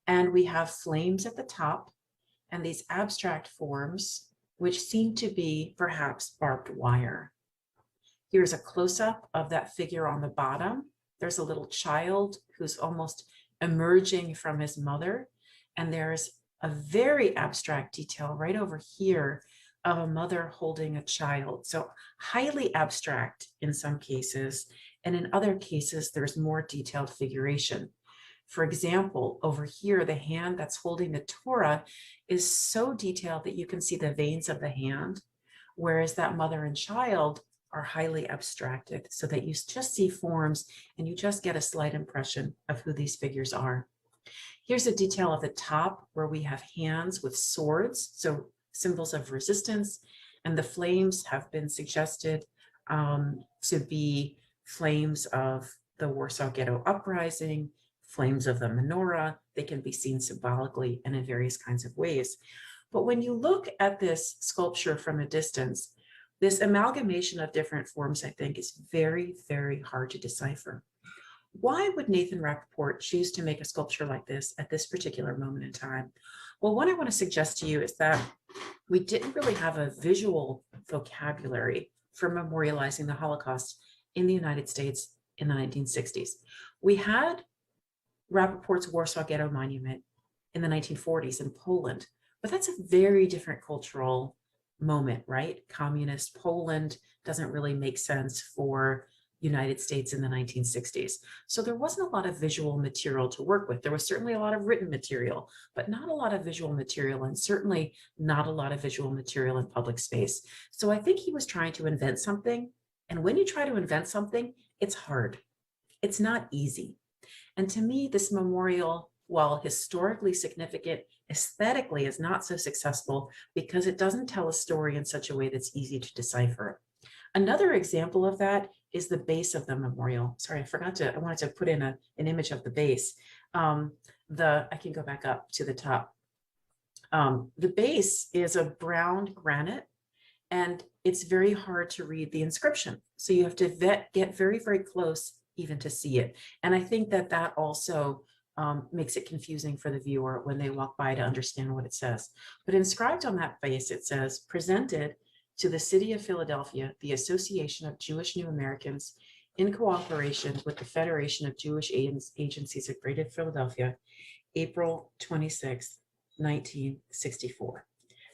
And we have flames at the top and these abstract forms, which seem to be perhaps barbed wire. Here's a close-up of that figure on the bottom. There's a little child who's almost emerging from his mother. And there's a very abstract detail right over here of a mother holding a child. So highly abstract in some cases, and in other cases, there's more detailed figuration. For example, over here, the hand that's holding the Torah is so detailed that you can see the veins of the hand, whereas that mother and child are highly abstracted so that you just see forms and you just get a slight impression of who these figures are. Here's a detail of the top where we have hands with swords, so symbols of resistance, and the flames have been suggested to be flames of the Warsaw Ghetto Uprising, flames of the menorah. They can be seen symbolically and in various kinds of ways. But when you look at this sculpture from a distance, this amalgamation of different forms, I think, is very, very hard to decipher. Why would Nathan Rappaport choose to make a sculpture like this at this particular moment in time? Well, what I want to suggest to you is that we didn't really have a visual vocabulary for memorializing the Holocaust in the United States in the 1960s. We had Rappaport's Warsaw Ghetto Monument in the 1940s in Poland, but that's a very different cultural moment, right? Communist Poland doesn't really make sense for United States in the 1960s. So there wasn't a lot of visual material to work with. There was certainly a lot of written material, but not a lot of visual material, and certainly not a lot of visual material in public space. So I think he was trying to invent something. And when you try to invent something, it's hard. It's not easy. And to me, this memorial, while historically significant, aesthetically is not so successful because it doesn't tell a story in such a way that's easy to decipher. Another example of that is the base of the memorial. Sorry, I wanted to put in an image of the base. I can go back up to the top. The base is a brown granite, and it's very hard to read the inscription. So you have to get very, very close even to see it. And I think that also makes it confusing for the viewer when they walk by to understand what it says. But inscribed on that base, it says, presented to the City of Philadelphia, the Association of Jewish New Americans, in cooperation with the Federation of Jewish Agencies of Greater Philadelphia, April 26, 1964.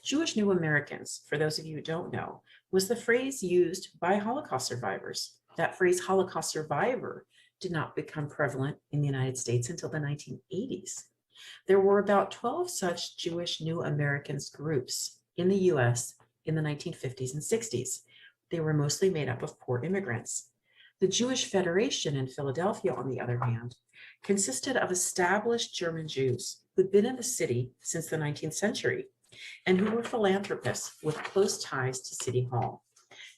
Jewish New Americans, for those of you who don't know, was the phrase used by Holocaust survivors. That phrase Holocaust survivor did not become prevalent in the United States until the 1980s. There were about 12 such Jewish New Americans groups in the US in the 1950s and 60s. They were mostly made up of poor immigrants. The Jewish Federation in Philadelphia, on the other hand, consisted of established German Jews who'd been in the city since the 19th century and who were philanthropists with close ties to City Hall.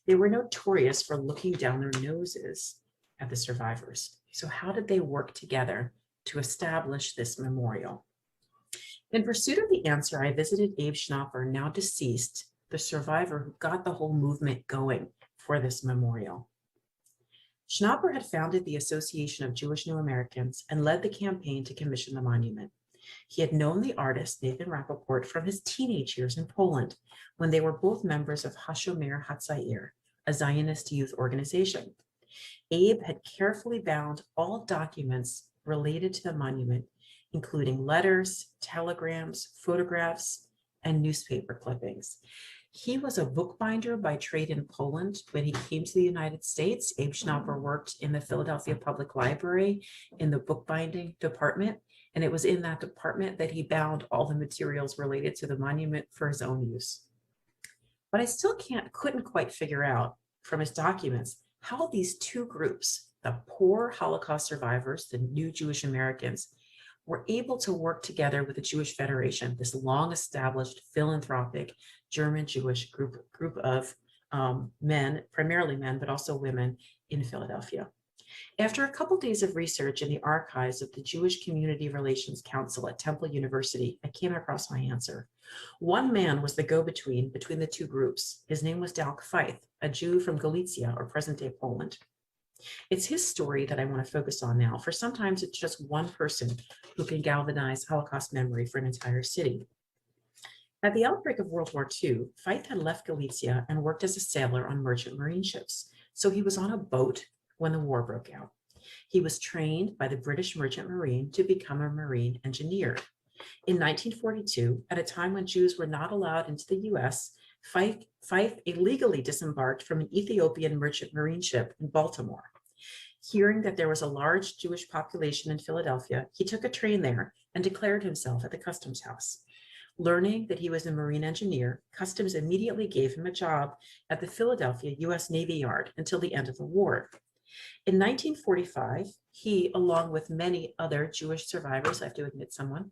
They were notorious for looking down their noses at the survivors. So how did they work together to establish this memorial? In pursuit of the answer, I visited Abe Schnapper, now deceased, the survivor who got the whole movement going for this memorial. Schnapper had founded the Association of Jewish New Americans and led the campaign to commission the monument. He had known the artist Nathan Rappaport from his teenage years in Poland, when they were both members of Hashomer Hatzair, a Zionist youth organization. Abe had carefully bound all documents related to the monument, including letters, telegrams, photographs, and newspaper clippings. He was a bookbinder by trade in Poland. When he came to the United States, Abe Schnapper worked in the Philadelphia Public Library in the bookbinding department, and it was in that department that he bound all the materials related to the monument for his own use. But I still couldn't quite figure out from his documents how these two groups, the poor Holocaust survivors, the new Jewish Americans, were able to work together with the Jewish Federation, this long-established philanthropic German Jewish group of men, primarily men, but also women in Philadelphia. After a couple days of research in the archives of the Jewish Community Relations Council at Temple University, I came across my answer. One man was the go-between between the two groups. His name was Dalk Feith, a Jew from Galicia, or present-day Poland. It's his story that I want to focus on now, for sometimes it's just one person who can galvanize Holocaust memory for an entire city. At the outbreak of World War II, Feith had left Galicia and worked as a sailor on merchant marine ships, so he was on a boat when the war broke out. He was trained by the British Merchant Marine to become a marine engineer. In 1942, at a time when Jews were not allowed into the US, Feith illegally disembarked from an Ethiopian merchant marine ship in Baltimore. Hearing that there was a large Jewish population in Philadelphia, he took a train there and declared himself at the customs house. Learning that he was a marine engineer, customs immediately gave him a job at the Philadelphia US Navy Yard until the end of the war. In 1945, he, along with many other Jewish survivors, I have to admit someone,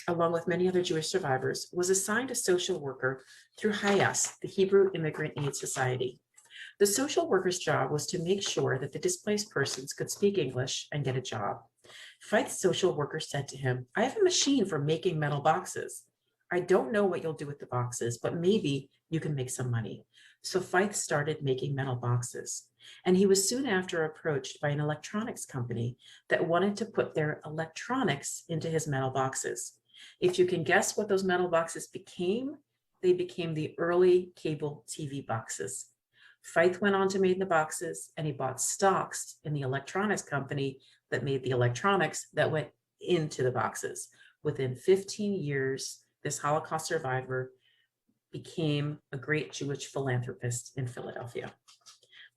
along with many other Jewish survivors, was assigned a social worker through HIAS, the Hebrew Immigrant Aid Society. The social worker's job was to make sure that the displaced persons could speak English and get a job. Feith's social worker said to him, "I have a machine for making metal boxes. I don't know what you'll do with the boxes, but maybe you can make some money." So Feith started making metal boxes. And he was soon after approached by an electronics company that wanted to put their electronics into his metal boxes. If you can guess what those metal boxes became, they became the early cable TV boxes. Feith went on to make the boxes, and he bought stocks in the electronics company that made the electronics that went into the boxes. Within 15 years, this Holocaust survivor became a great Jewish philanthropist in Philadelphia.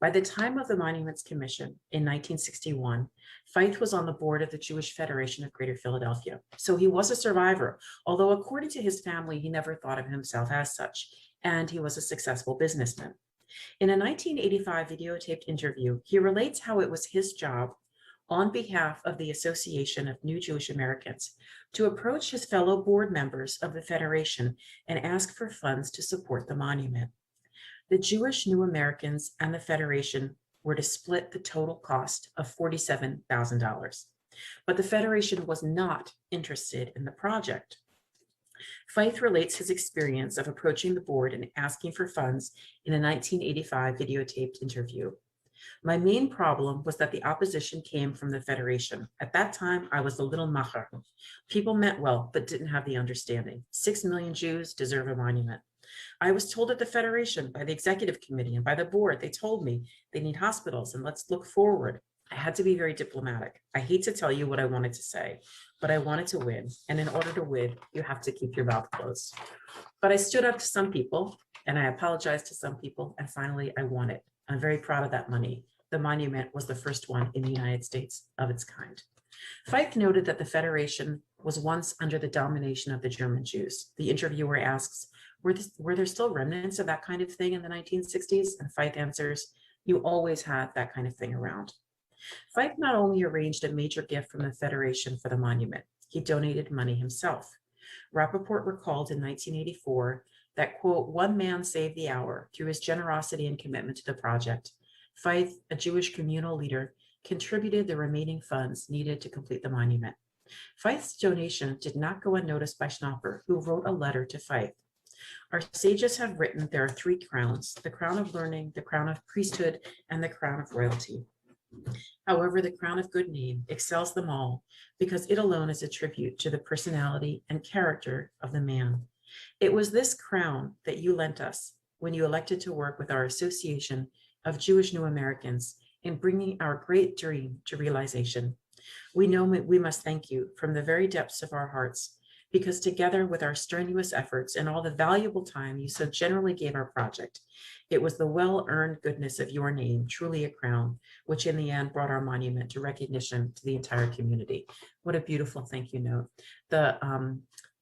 By the time of the Monuments Commission in 1961, Feith was on the board of the Jewish Federation of Greater Philadelphia. So he was a survivor, although according to his family, he never thought of himself as such, and he was a successful businessman. In a 1985 videotaped interview, he relates how it was his job, on behalf of the Association of New Jewish Americans, to approach his fellow board members of the Federation and ask for funds to support the monument. The Jewish New Americans and the Federation were to split the total cost of $47,000, but the Federation was not interested in the project. Feith relates his experience of approaching the board and asking for funds in a 1985 videotaped interview. "My main problem was that the opposition came from the Federation. At that time, I was the little macher. People meant well, but didn't have the understanding. 6 million Jews deserve a monument. I was told at the Federation, by the executive committee and by the board, they told me they need hospitals and let's look forward. I had to be very diplomatic. I hate to tell you what I wanted to say, but I wanted to win. And in order to win, you have to keep your mouth closed. But I stood up to some people and I apologized to some people, and finally I won it. I'm very proud of that money. The monument was the first one in the United States of its kind." Feith noted that the Federation was once under the domination of the German Jews. The interviewer asks, were there still remnants of that kind of thing in the 1960s? And Feith answers, "You always had that kind of thing around." Feith not only arranged a major gift from the Federation for the monument, he donated money himself. Rappaport recalled in 1984 that, quote, "one man saved the hour through his generosity and commitment to the project. Feith, a Jewish communal leader, contributed the remaining funds needed to complete the monument." Feith's donation did not go unnoticed by Schnapper, who wrote a letter to Feith. Our sages have written there are three crowns: the crown of learning, the crown of priesthood, and the crown of royalty. However, the crown of good name excels them all because it alone is a tribute to the personality and character of the man. It was this crown that you lent us when you elected to work with our Association of Jewish New Americans in bringing our great dream to realization. We know we must thank you from the very depths of our hearts, because together with our strenuous efforts and all the valuable time you so generally gave our project, it was the well-earned goodness of your name, truly a crown, which in the end brought our monument to recognition to the entire community. What a beautiful thank you note.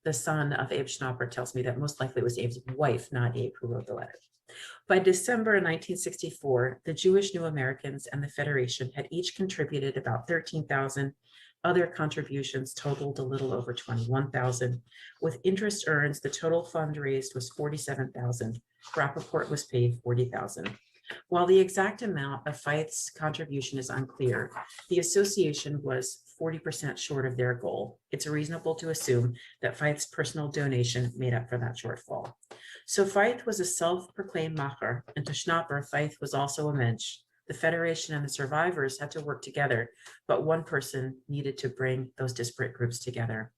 The son of Abe Schnapper tells me that most likely it was Abe's wife, not Abe, who wrote the letter. By December 1964, the Jewish New Americans and the Federation had each contributed about 13,000. Other contributions totaled a little over 21,000. With interest earned, the total fund raised was 47,000. Rappaport was paid 40,000. While the exact amount of Feith's contribution is unclear, the association was 40% short of their goal. It's reasonable to assume that Feith's personal donation made up for that shortfall. So Feith was a self-proclaimed macher, and to Schnapper, Feith was also a mensch. The Federation and the survivors had to work together, but one person needed to bring those disparate groups together.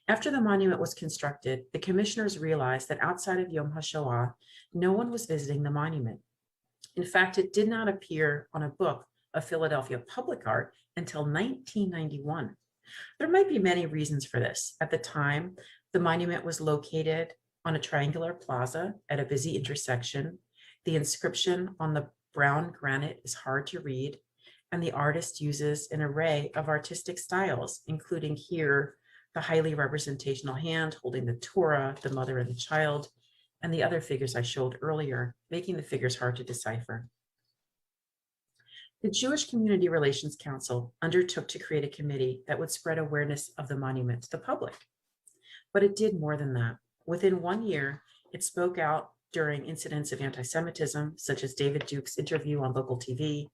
After the monument was constructed, the commissioners realized that outside of Yom HaShoah, no one was visiting the monument. In fact, it did not appear on a book of Philadelphia public art until 1991. There might be many reasons for this. At the time, the monument was located on a triangular plaza at a busy intersection. The inscription on the brown granite is hard to read, and the artist uses an array of artistic styles, including here the highly representational hand holding the Torah, the mother and the child, and the other figures I showed earlier, making the figures hard to decipher. The Jewish Community Relations Council undertook to create a committee that would spread awareness of the monument to the public. But it did more than that. Within 1 year, it spoke out during incidents of anti-Semitism, such as David Duke's interview on local TV,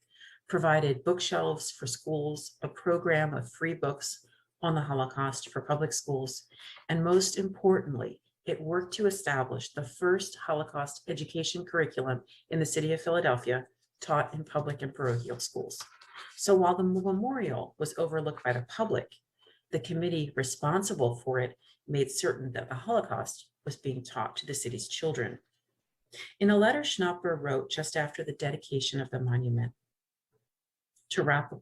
provided bookshelves for schools, a program of free books on the Holocaust for public schools, and most importantly, it worked to establish the first Holocaust education curriculum in the city of Philadelphia, taught in public and parochial schools. So while the memorial was overlooked by the public, the committee responsible for it made certain that the Holocaust was being taught to the city's children. In a letter Schnapper wrote just after the dedication of the monument to Rappaport,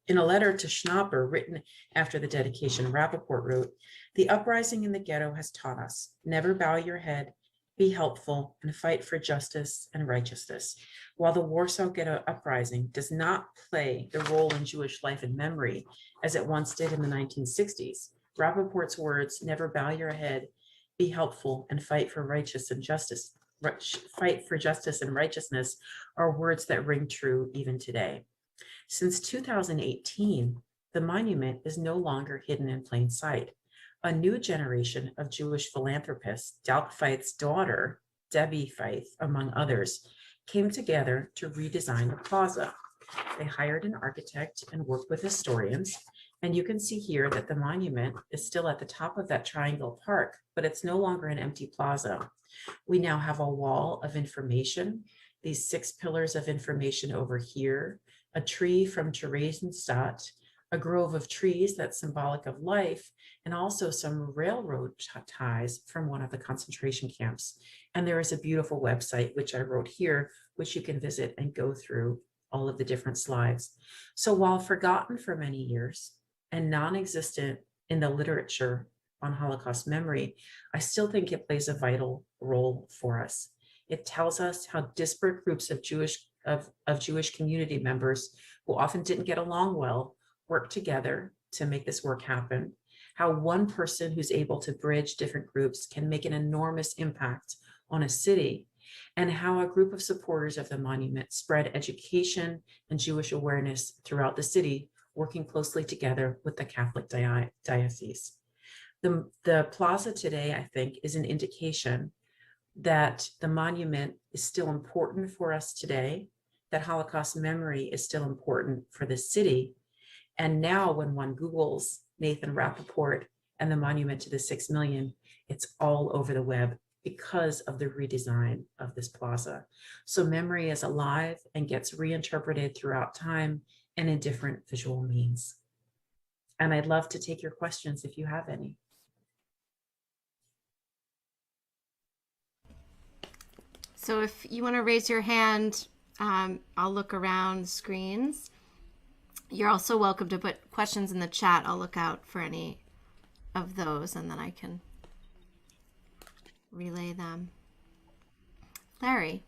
in a letter to Schnapper written after the dedication, Rappaport wrote, "The uprising in the ghetto has taught us, never bow your head, be helpful, and fight for justice and righteousness. While the Warsaw Ghetto uprising does not play the role in Jewish life and memory as it once did in the 1960s, Rappaport's words, never bow your head, be helpful, and fight for righteousness and justice, fight for justice and righteousness are words that ring true even today. Since 2018, the monument is no longer hidden in plain sight. A new generation of Jewish philanthropists, Dalk Feith's daughter, Debbie Feith, among others, came together to redesign the plaza. They hired an architect and worked with historians, and you can see here that the monument is still at the top of that triangle park, but it's no longer an empty plaza. We now have a wall of information, these 6 pillars of information over here, a tree from Theresienstadt, a grove of trees that's symbolic of life, and also some railroad ties from one of the concentration camps. And there is a beautiful website, which I wrote here, which you can visit and go through all of the different slides. So while forgotten for many years and non-existent in the literature on Holocaust memory, I still think it plays a vital role for us. It tells us how disparate groups of Jewish community members who often didn't get along well work together to make this work happen, how one person who's able to bridge different groups can make an enormous impact on a city, and how a group of supporters of the monument spread education and Jewish awareness throughout the city, working closely together with the Catholic diocese. The plaza today, I think, is an indication that the monument is still important for us today, that Holocaust memory is still important for the city. And now when one Googles Nathan Rappaport and the monument to the 6 million, it's all over the web. because of the redesign of this plaza. So memory is alive and gets reinterpreted throughout time and in different visual means. And I'd love to take your questions if you have any. So if you want to raise your hand, I'll look around screens. You're also welcome to put questions in the chat. I'll look out for any of those and then I can relay them. Larry.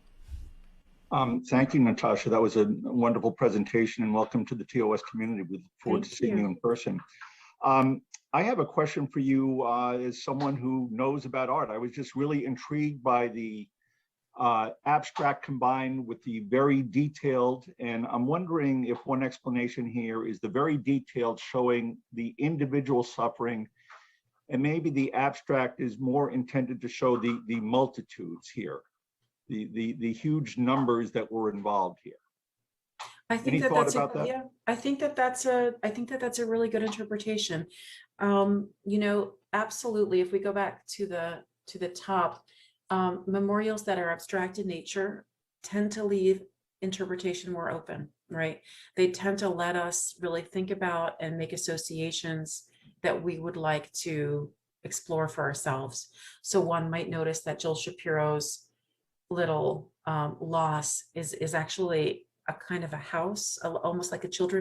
Thank you, Natasha. That was a wonderful presentation, and welcome to the TOS community. We look forward to seeing you in person. I have a question for you as someone who knows about art. I was just really intrigued by the abstract combined with the very detailed, and I'm wondering if one explanation here is the very detailed showing the individual suffering, and maybe the abstract is more intended to show the multitudes here, the huge numbers that were involved here. I think Any that thought that's about that? yeah, I think that that's a really good interpretation. You know, absolutely. If we go back to the top, memorials that are abstract in nature tend to leave interpretation more open, right? They tend to let us really think about and make associations that we would like to explore for ourselves. So one might notice that Joel Shapiro's little loss is actually a kind of a house, almost like a child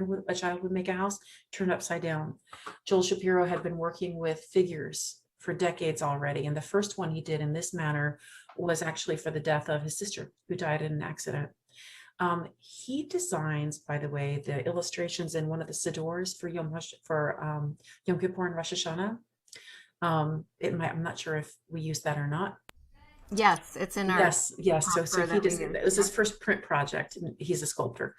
would make a house turned upside down. Joel Shapiro had been working with figures for decades already, and the first one he did in this manner was actually for the death of his sister, who died in an accident. He designs, by the way, the illustrations in one of the Sidors for Yom Kippur and Rosh Hashanah. I'm not sure if we use that or not. Yes, it's in our Yes. So he does. It was his Yeah. first print project. And he's a sculptor.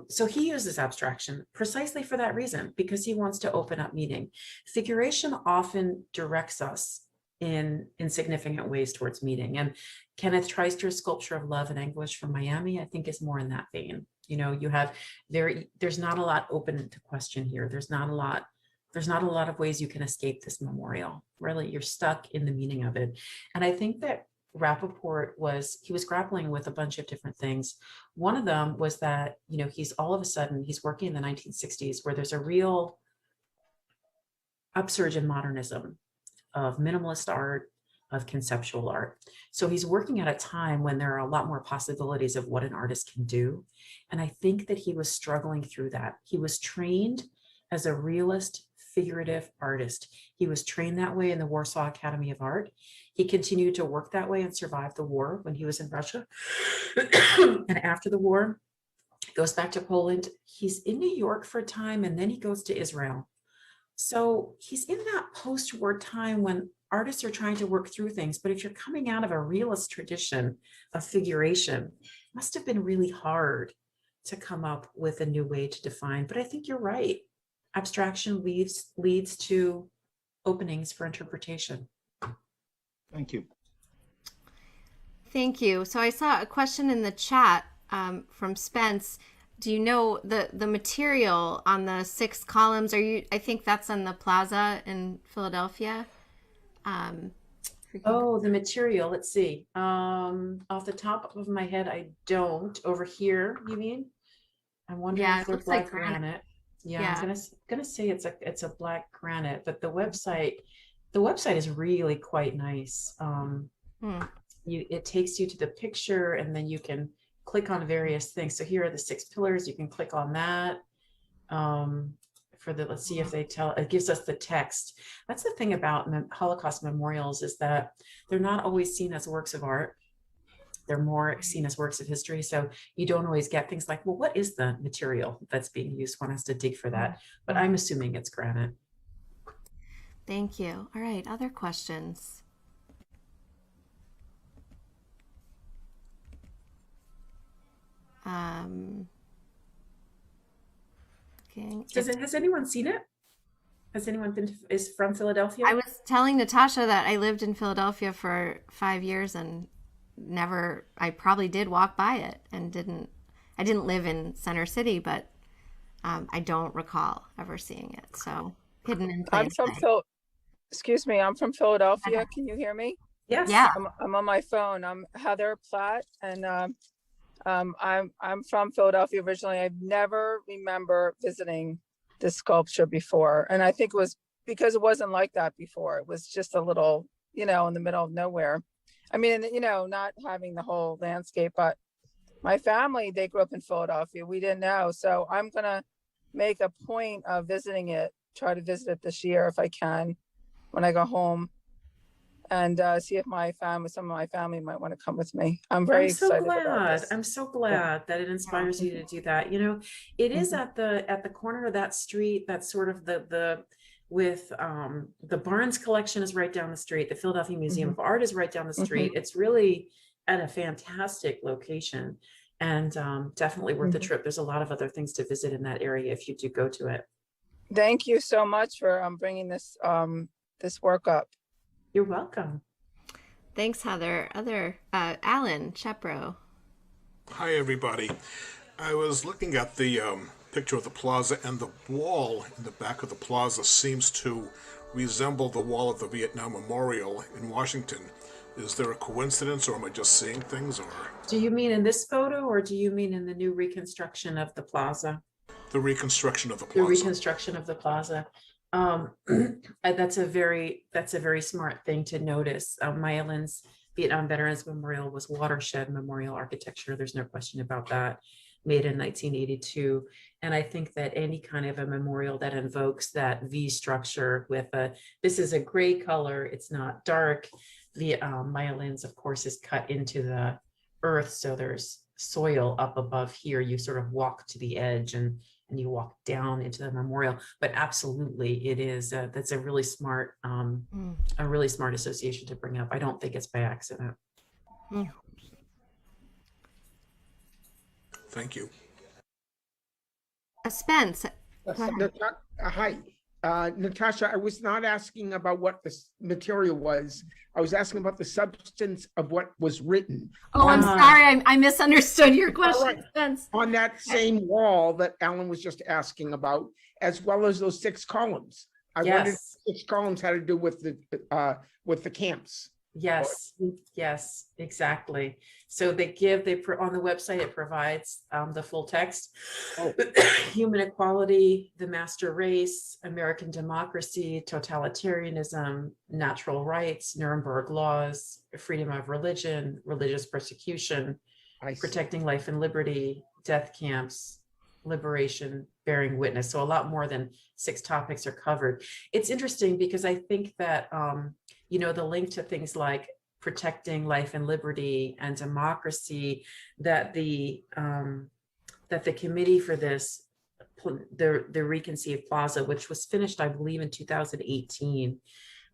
So he uses abstraction precisely for that reason, because he wants to open up meaning. Figuration often directs us in significant ways towards meaning. And Kenneth Treister's sculpture of love and anguish from Miami, I think, is more in that vein. You know, you have there's not a lot open to question here. There's not a lot of ways you can escape this memorial. Really, you're stuck in the meaning of it. And I think that Rappaport was grappling with a bunch of different things. One of them was that, you know, he's working in the 1960s, where there's a real upsurge in modernism, of minimalist art, of conceptual art. So he's working at a time when there are a lot more possibilities of what an artist can do. And I think that he was struggling through that. He was trained as a realist, figurative artist. He was trained that way in the Warsaw Academy of Art. He continued to work that way and survive the war when he was in Russia. And after the war, he goes back to Poland. He's in New York for a time, and then he goes to Israel. So he's in that post-war time when artists are trying to work through things. But if you're coming out of a realist tradition of figuration, it must have been really hard to come up with a new way to define. But I think you're right. Abstraction leads to openings for interpretation. Thank you. Thank you. So I saw a question in the chat from Spence. Do you know the material on the 6 columns? I think that's on the plaza in Philadelphia. The material. Let's see. Off the top of my head, I don't. Over here, you mean? I'm wondering if they're black granite. Yeah, I'm gonna say it's a black granite, but the website is really quite nice. It takes you to the picture, and then you can click on various things. So here are the 6 pillars. You can click on that. Let's see if it gives us the text. That's the thing about Holocaust memorials, is that they're not always seen as works of art. They're more seen as works of history. So you don't always get things like, well, what is the material that's being used? One has to dig for that. But I'm assuming it's granite. Thank you. All right, other questions? Okay. Has anyone seen it? Has anyone is from Philadelphia? I was telling Natasha that I lived in Philadelphia for 5 years and I probably did walk by it and I didn't live in Center City, but I don't recall ever seeing it. So hidden in plain sight. Excuse me, I'm from Philadelphia. Can you hear me? Yes. Yeah. I'm on my phone. I'm Heather Platt, and I'm from Philadelphia originally. I never remember visiting this sculpture before, and I think it was because it wasn't like that before. It was just a little, in the middle of nowhere. I mean, not having the whole landscape, but my family, they grew up in Philadelphia. We didn't know, so I'm gonna make a point of visiting it. Try to visit it this year if I can when I go home, and see if some of my family might want to come with me. I'm very excited about this. I'm so glad that it inspires you to do that. It is at the corner of that street. That's sort of the with the Barnes collection is right down the street. The Philadelphia Museum of Art is right down the street. It's really at a fantastic location, and definitely worth the trip. There's a lot of other things to visit in that area if you do go to it. Thank you so much for bringing this this work up. You're welcome. Thanks, Heather. Alan Shepro. Hi, everybody. I was looking at the picture of the plaza, and the wall in the back of the plaza seems to resemble the wall of the Vietnam Memorial in Washington. Is there a coincidence, or am I just seeing things? Or do you mean in this photo, or do you mean in the new reconstruction of the plaza? The reconstruction of the plaza. The reconstruction of the plaza. That's a very smart thing to notice. Maya Lin's Vietnam Veterans Memorial was watershed memorial architecture. There's no question about that. Made in 1982. And I think that any kind of a memorial that invokes that V structure with this is a gray color, it's not dark. The Maya Lin's, of course, is cut into the earth. So there's soil up above here. You sort of walk to the edge and you walk down into the memorial, but absolutely it is, that's a really smart association to bring up. I don't think it's by accident. Thank you. Spence. Hi, Natasha, I was not asking about what the material was. I was asking about the substance of what was written. Oh, I'm sorry. I misunderstood your question, right. Spence. On that same wall that Alan was just asking about, as well as those 6 columns. I wondered if 6 columns had to do with the camps. Yes, exactly. So on the website, it provides the full text. Human equality, the master race, American democracy, totalitarianism, natural rights, Nuremberg laws, freedom of religion, religious persecution, protecting life and liberty, death camps, liberation, bearing witness. So a lot more than 6 topics are covered. It's interesting because I think that the link to things like protecting life and liberty and democracy, that the committee for this, the Reconceived Plaza, which was finished, I believe, in 2018,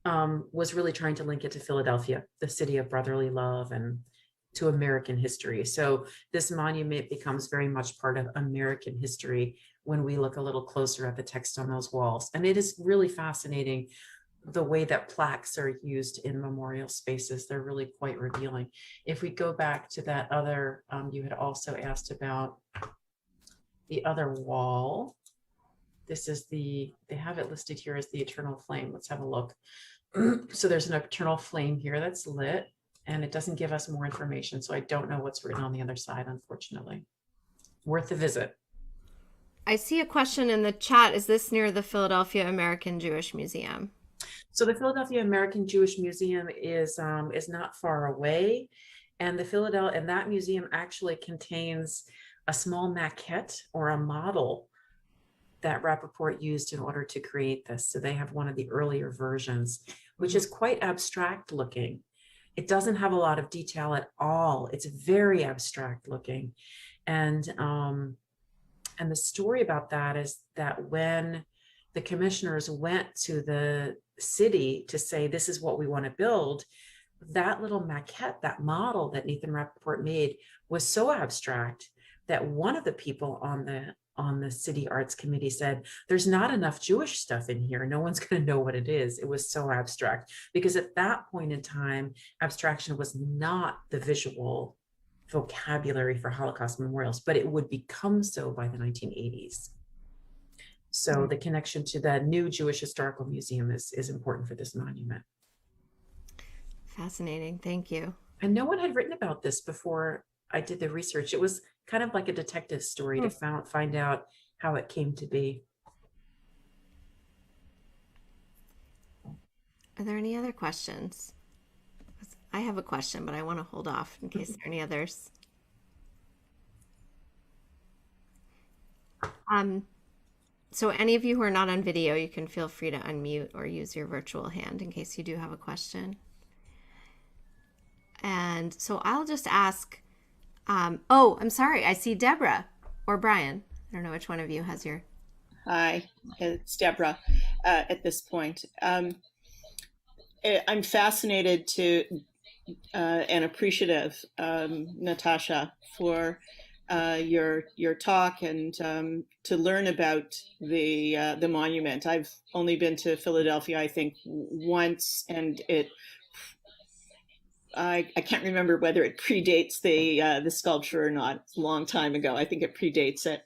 was really trying to link it to Philadelphia, the city of brotherly love, and to American history. So this monument becomes very much part of American history when we look a little closer at the text on those walls. And it is really fascinating the way that plaques are used in memorial spaces. They're really quite revealing. If we go back to that other, you had also asked about the other wall. This is they have it listed here as the eternal flame. Let's have a look. So there's an eternal flame here that's lit, and it doesn't give us more information. So I don't know what's written on the other side, unfortunately. Worth a visit. I see a question in the chat. Is this near the Philadelphia American Jewish Museum? So the Philadelphia American Jewish Museum is not far away, and that museum actually contains a small maquette or a model that Rappaport used in order to create this. So they have one of the earlier versions, which is quite abstract looking. It doesn't have a lot of detail at all. It's very abstract looking, and the story about that is that when the commissioners went to the city to say, this is what we want to build, that little maquette, that model that Nathan Rappaport made, was so abstract that one of the people on the city arts committee said, there's not enough Jewish stuff in here. No one's going to know what it is. It was so abstract, because at that point in time, abstraction was not the visual vocabulary for Holocaust memorials, but it would become so by the 1980s. So the connection to the new Jewish Historical Museum is important for this monument. Fascinating. Thank you. And no one had written about this before I did the research. It was kind of like a detective story to find out how it came to be. Are there any other questions? I have a question, but I want to hold off in case there are any others. So any of you who are not on video, you can feel free to unmute or use your virtual hand in case you do have a question. And so I'll just ask, oh, I'm sorry. I see Deborah or Brian. I don't know which one of you has your. Hi, it's Deborah at this point. I'm fascinated and appreciative, Natasha, for your talk and to learn about the monument. I've only been to Philadelphia, I think, once, and I can't remember whether it predates the sculpture or not. It's a long time ago. I think it predates it.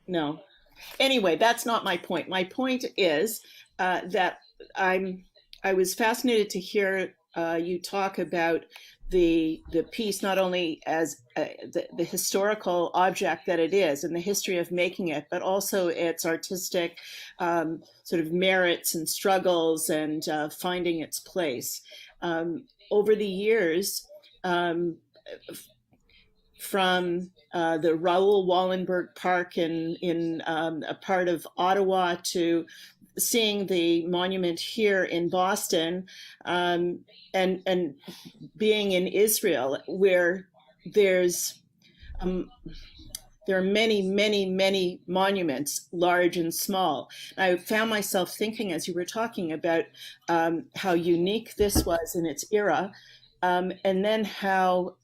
No. Anyway, that's not my point. My point is that I was fascinated to hear you talk about the piece, not only as the historical object that it is and the history of making it, but also its artistic sort of merits and struggles and finding its place. Over the years, from the Raoul Wallenberg Park in a part of Ottawa to seeing the monument here in Boston, and being in Israel, where there are many, many, many monuments, large and small. I found myself thinking as you were talking about how unique this was in its era, and then how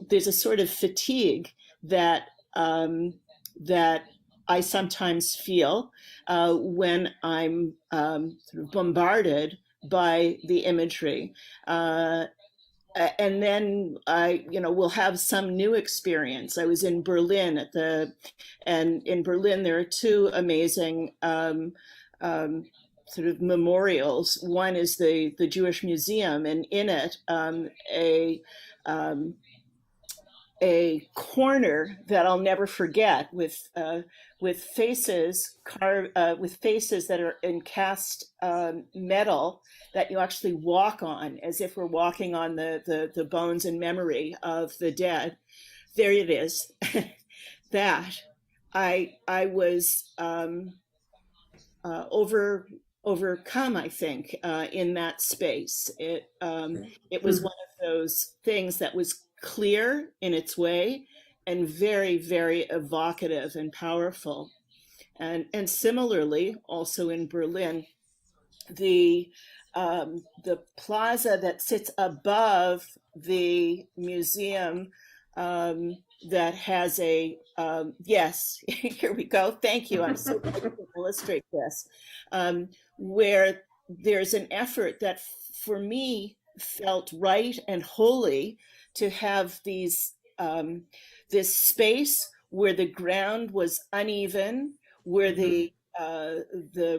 there's a sort of fatigue that that I sometimes feel when I'm sort of bombarded by the imagery. And then I, will have some new experience. I was in Berlin and in Berlin there are two amazing sort of memorials. One is the Jewish Museum, and in it a corner that I'll never forget with faces that are in cast metal that you actually walk on, as if we're walking on the bones and memory of the dead. There it is. That I was overcome, I think, in that space. It was one of those things that was clear in its way and very, very evocative and powerful. And similarly, also in Berlin, the plaza that sits above the museum that has yes, here we go. Thank you. I'm so glad to illustrate this, where there's an effort that for me felt right and holy to have this space where the ground was uneven, where the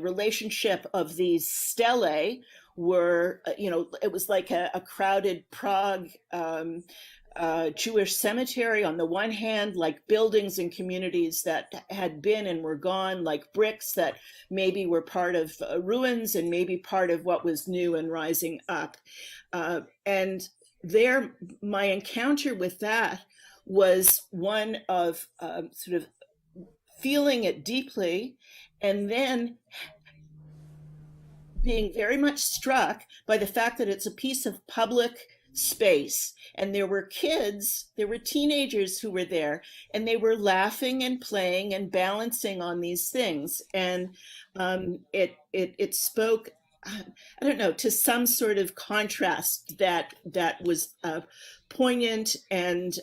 relationship of these stelae were, it was like a crowded Prague Jewish cemetery on the one hand, like buildings and communities that had been and were gone, like bricks that maybe were part of ruins and maybe part of what was new and rising up. And there, my encounter with that was one of sort of feeling it deeply, and then being very much struck by the fact that it's a piece of public space, and there were teenagers who were there, and they were laughing and playing and balancing on these things, and it spoke, I don't know, to some sort of contrast that was poignant and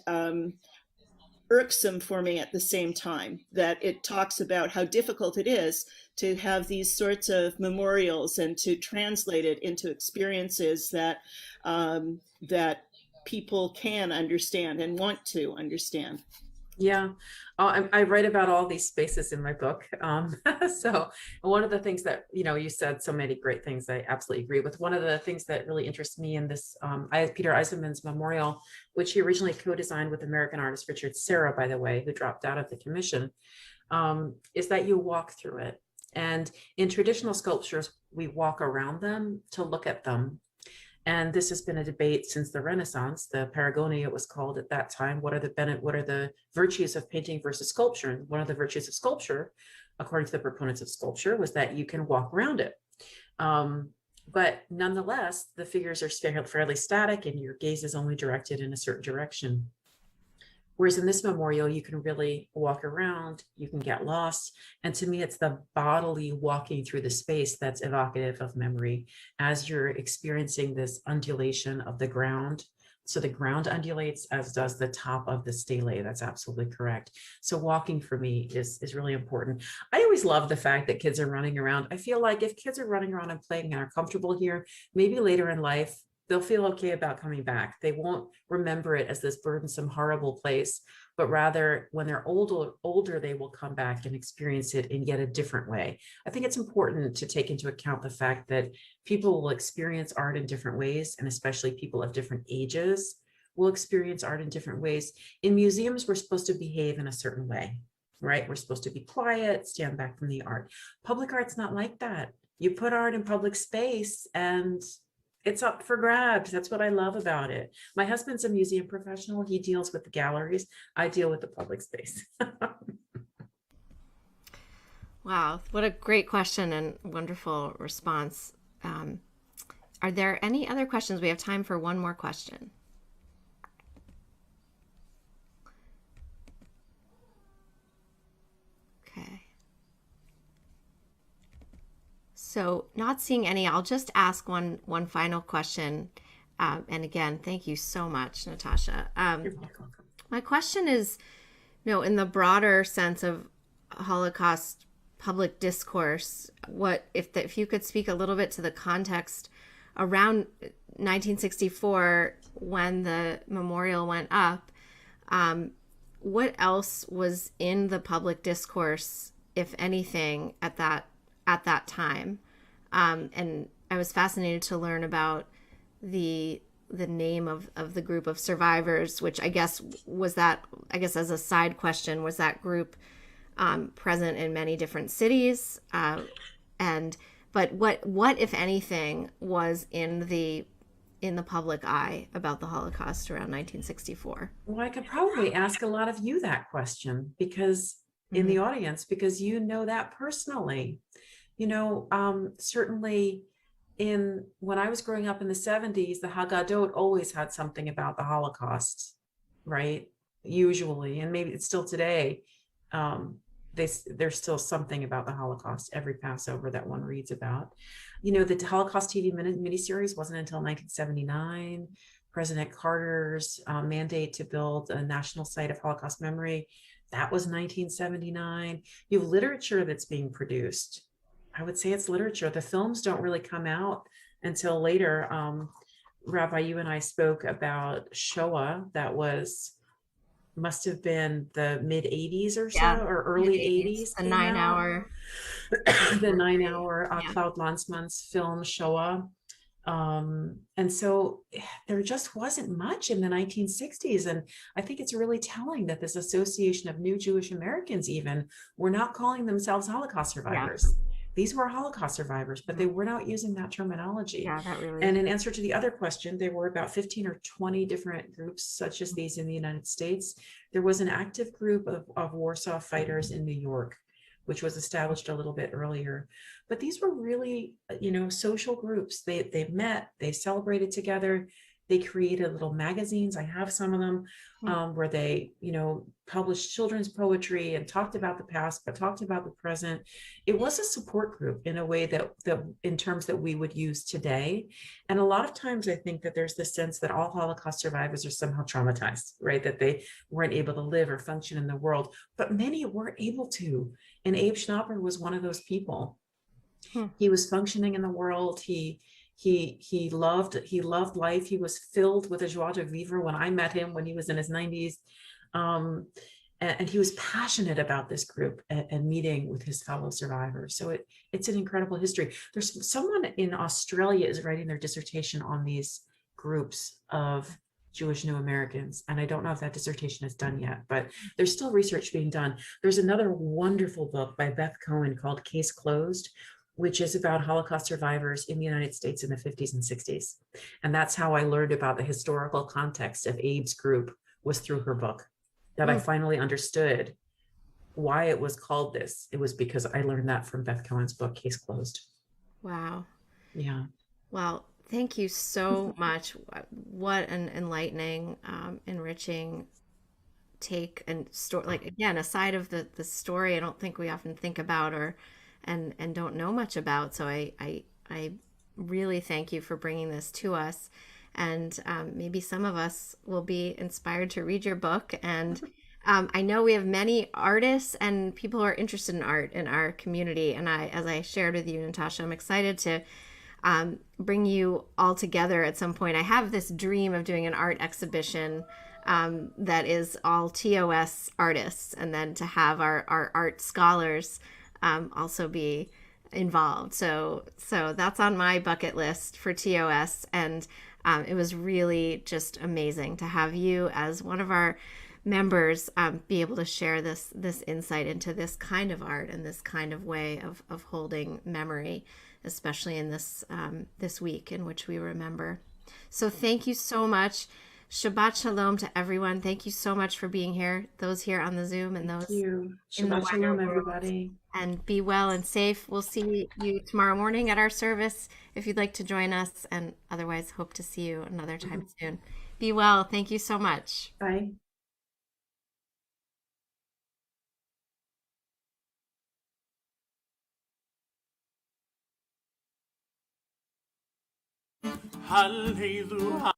irksome for me at the same time. That it talks about how difficult it is to have these sorts of memorials and to translate it into experiences that that people can understand and want to understand. Yeah, I write about all these spaces in my book. So one of the things that, you said so many great things I absolutely agree with. One of the things that really interests me in this, Peter Eisenman's memorial, which he originally co-designed with American artist Richard Serra, by the way, who dropped out of the commission, is that you walk through it. And in traditional sculptures, we walk around them to look at them. And this has been a debate since the Renaissance, the Paragoni, it was called at that time. What are the virtues of painting versus sculpture? And one of the virtues of sculpture, according to the proponents of sculpture, was that you can walk around it. But nonetheless, the figures are fairly static and your gaze is only directed in a certain direction. Whereas in this memorial, you can really walk around, you can get lost. And to me, it's the bodily walking through the space that's evocative of memory as you're experiencing this undulation of the ground. So the ground undulates, as does the top of the stele. That's absolutely correct. So walking for me is really important. I always love the fact that kids are running around. I feel like if kids are running around and playing and are comfortable here, maybe later in life, they'll feel okay about coming back. They won't remember it as this burdensome, horrible place, but rather when they're older, they will come back and experience it in yet a different way. I think it's important to take into account the fact that people will experience art in different ways, and especially people of different ages will experience art in different ways. In museums, we're supposed to behave in a certain way, right? We're supposed to be quiet, stand back from the art. Public art's not like that. You put art in public space and it's up for grabs. That's what I love about it. My husband's a museum professional. He deals with the galleries. I deal with the public space. Wow, what a great question and wonderful response. Are there any other questions? We have time for one more question. Okay. So not seeing any, I'll just ask one final question. And again, thank you so much, Natasha. You're welcome. My question is, in the broader sense of Holocaust public discourse, what if you could speak a little bit to the context around 1964 when the memorial went up, what else was in the public discourse, if anything, at that time? And I was fascinated to learn about the name of the group of survivors, which I guess as a side question, was that group present in many different cities? But what if anything was in the public eye about the Holocaust around 1964? Well, I could probably ask a lot of you that question because in the audience, because you know that personally. Certainly when I was growing up in the 70s, the Haggadot always had something about the Holocaust, right? Usually, and maybe it's still today. There's still something about the Holocaust every Passover that one reads about. The Holocaust TV miniseries wasn't until 1979. President Carter's mandate to build a national site of Holocaust memory, that was 1979. You have literature that's being produced. I would say it's literature. The films don't really come out until later. Rabbi, you and I spoke about Shoah. That must have been the mid 80s or so, or early 80s. The 9-hour. The 9-hour Claude Lanzmann's film Shoah. And so there just wasn't much in the 1960s. And I think it's really telling that this association of new Jewish Americans even were not calling themselves Holocaust survivors. Yeah. These were Holocaust survivors, but they were not using that terminology. Yeah, that really. And in answer to the other question, there were about 15 or 20 different groups such as these in the United States. There was an active group of Warsaw fighters in New York, which was established a little bit earlier. But these were really, social groups. They met, they celebrated together. They created little magazines. I have some of them where they, published children's poetry and talked about the past, but talked about the present. It was a support group in a way that in terms that we would use today. And a lot of times I think that there's this sense that all Holocaust survivors are somehow traumatized, right? That they weren't able to live or function in the world, but many were able to. And Abe Schnapper was one of those people. He was functioning in the world. He loved life. He was filled with a joie de vivre when I met him when he was in his 90s. And he was passionate about this group and meeting with his fellow survivors. So it's an incredible history. There's someone in Australia is writing their dissertation on these groups of Jewish New Americans. And I don't know if that dissertation is done yet, but there's still research being done. There's another wonderful book by Beth Cohen called Case Closed, which is about Holocaust survivors in the United States in the 50s and 60s. And that's how I learned about the historical context of Abe's group, was through her book, that I finally understood why it was called this. It was because I learned that from Beth Cohen's book, Case Closed. Wow. Yeah. Well, thank you so much. What an enlightening, enriching take and story. Like, again, a side of the story I don't think we often think about or and don't know much about. So I really thank you for bringing this to us. And maybe some of us will be inspired to read your book. And I know we have many artists and people who are interested in art in our community. And as I shared with you, Natasha, I'm excited to bring you all together at some point. I have this dream of doing an art exhibition that is all TOS artists, and then to have our art scholars also be involved. So that's on my bucket list for TOS. And it was really just amazing to have you as one of our members be able to share this insight into this kind of art and this kind of way of holding memory, especially in this week in which we remember. So thank you so much. Shabbat Shalom to everyone. Thank you so much for being here, those here on the Zoom and those in the Shabbat wider Shalom, world. everybody. And be well and safe. We'll see you tomorrow morning at our service if you'd like to join us, and otherwise hope to see you another time soon. Be well. Thank you so much. Bye. Hallelujah.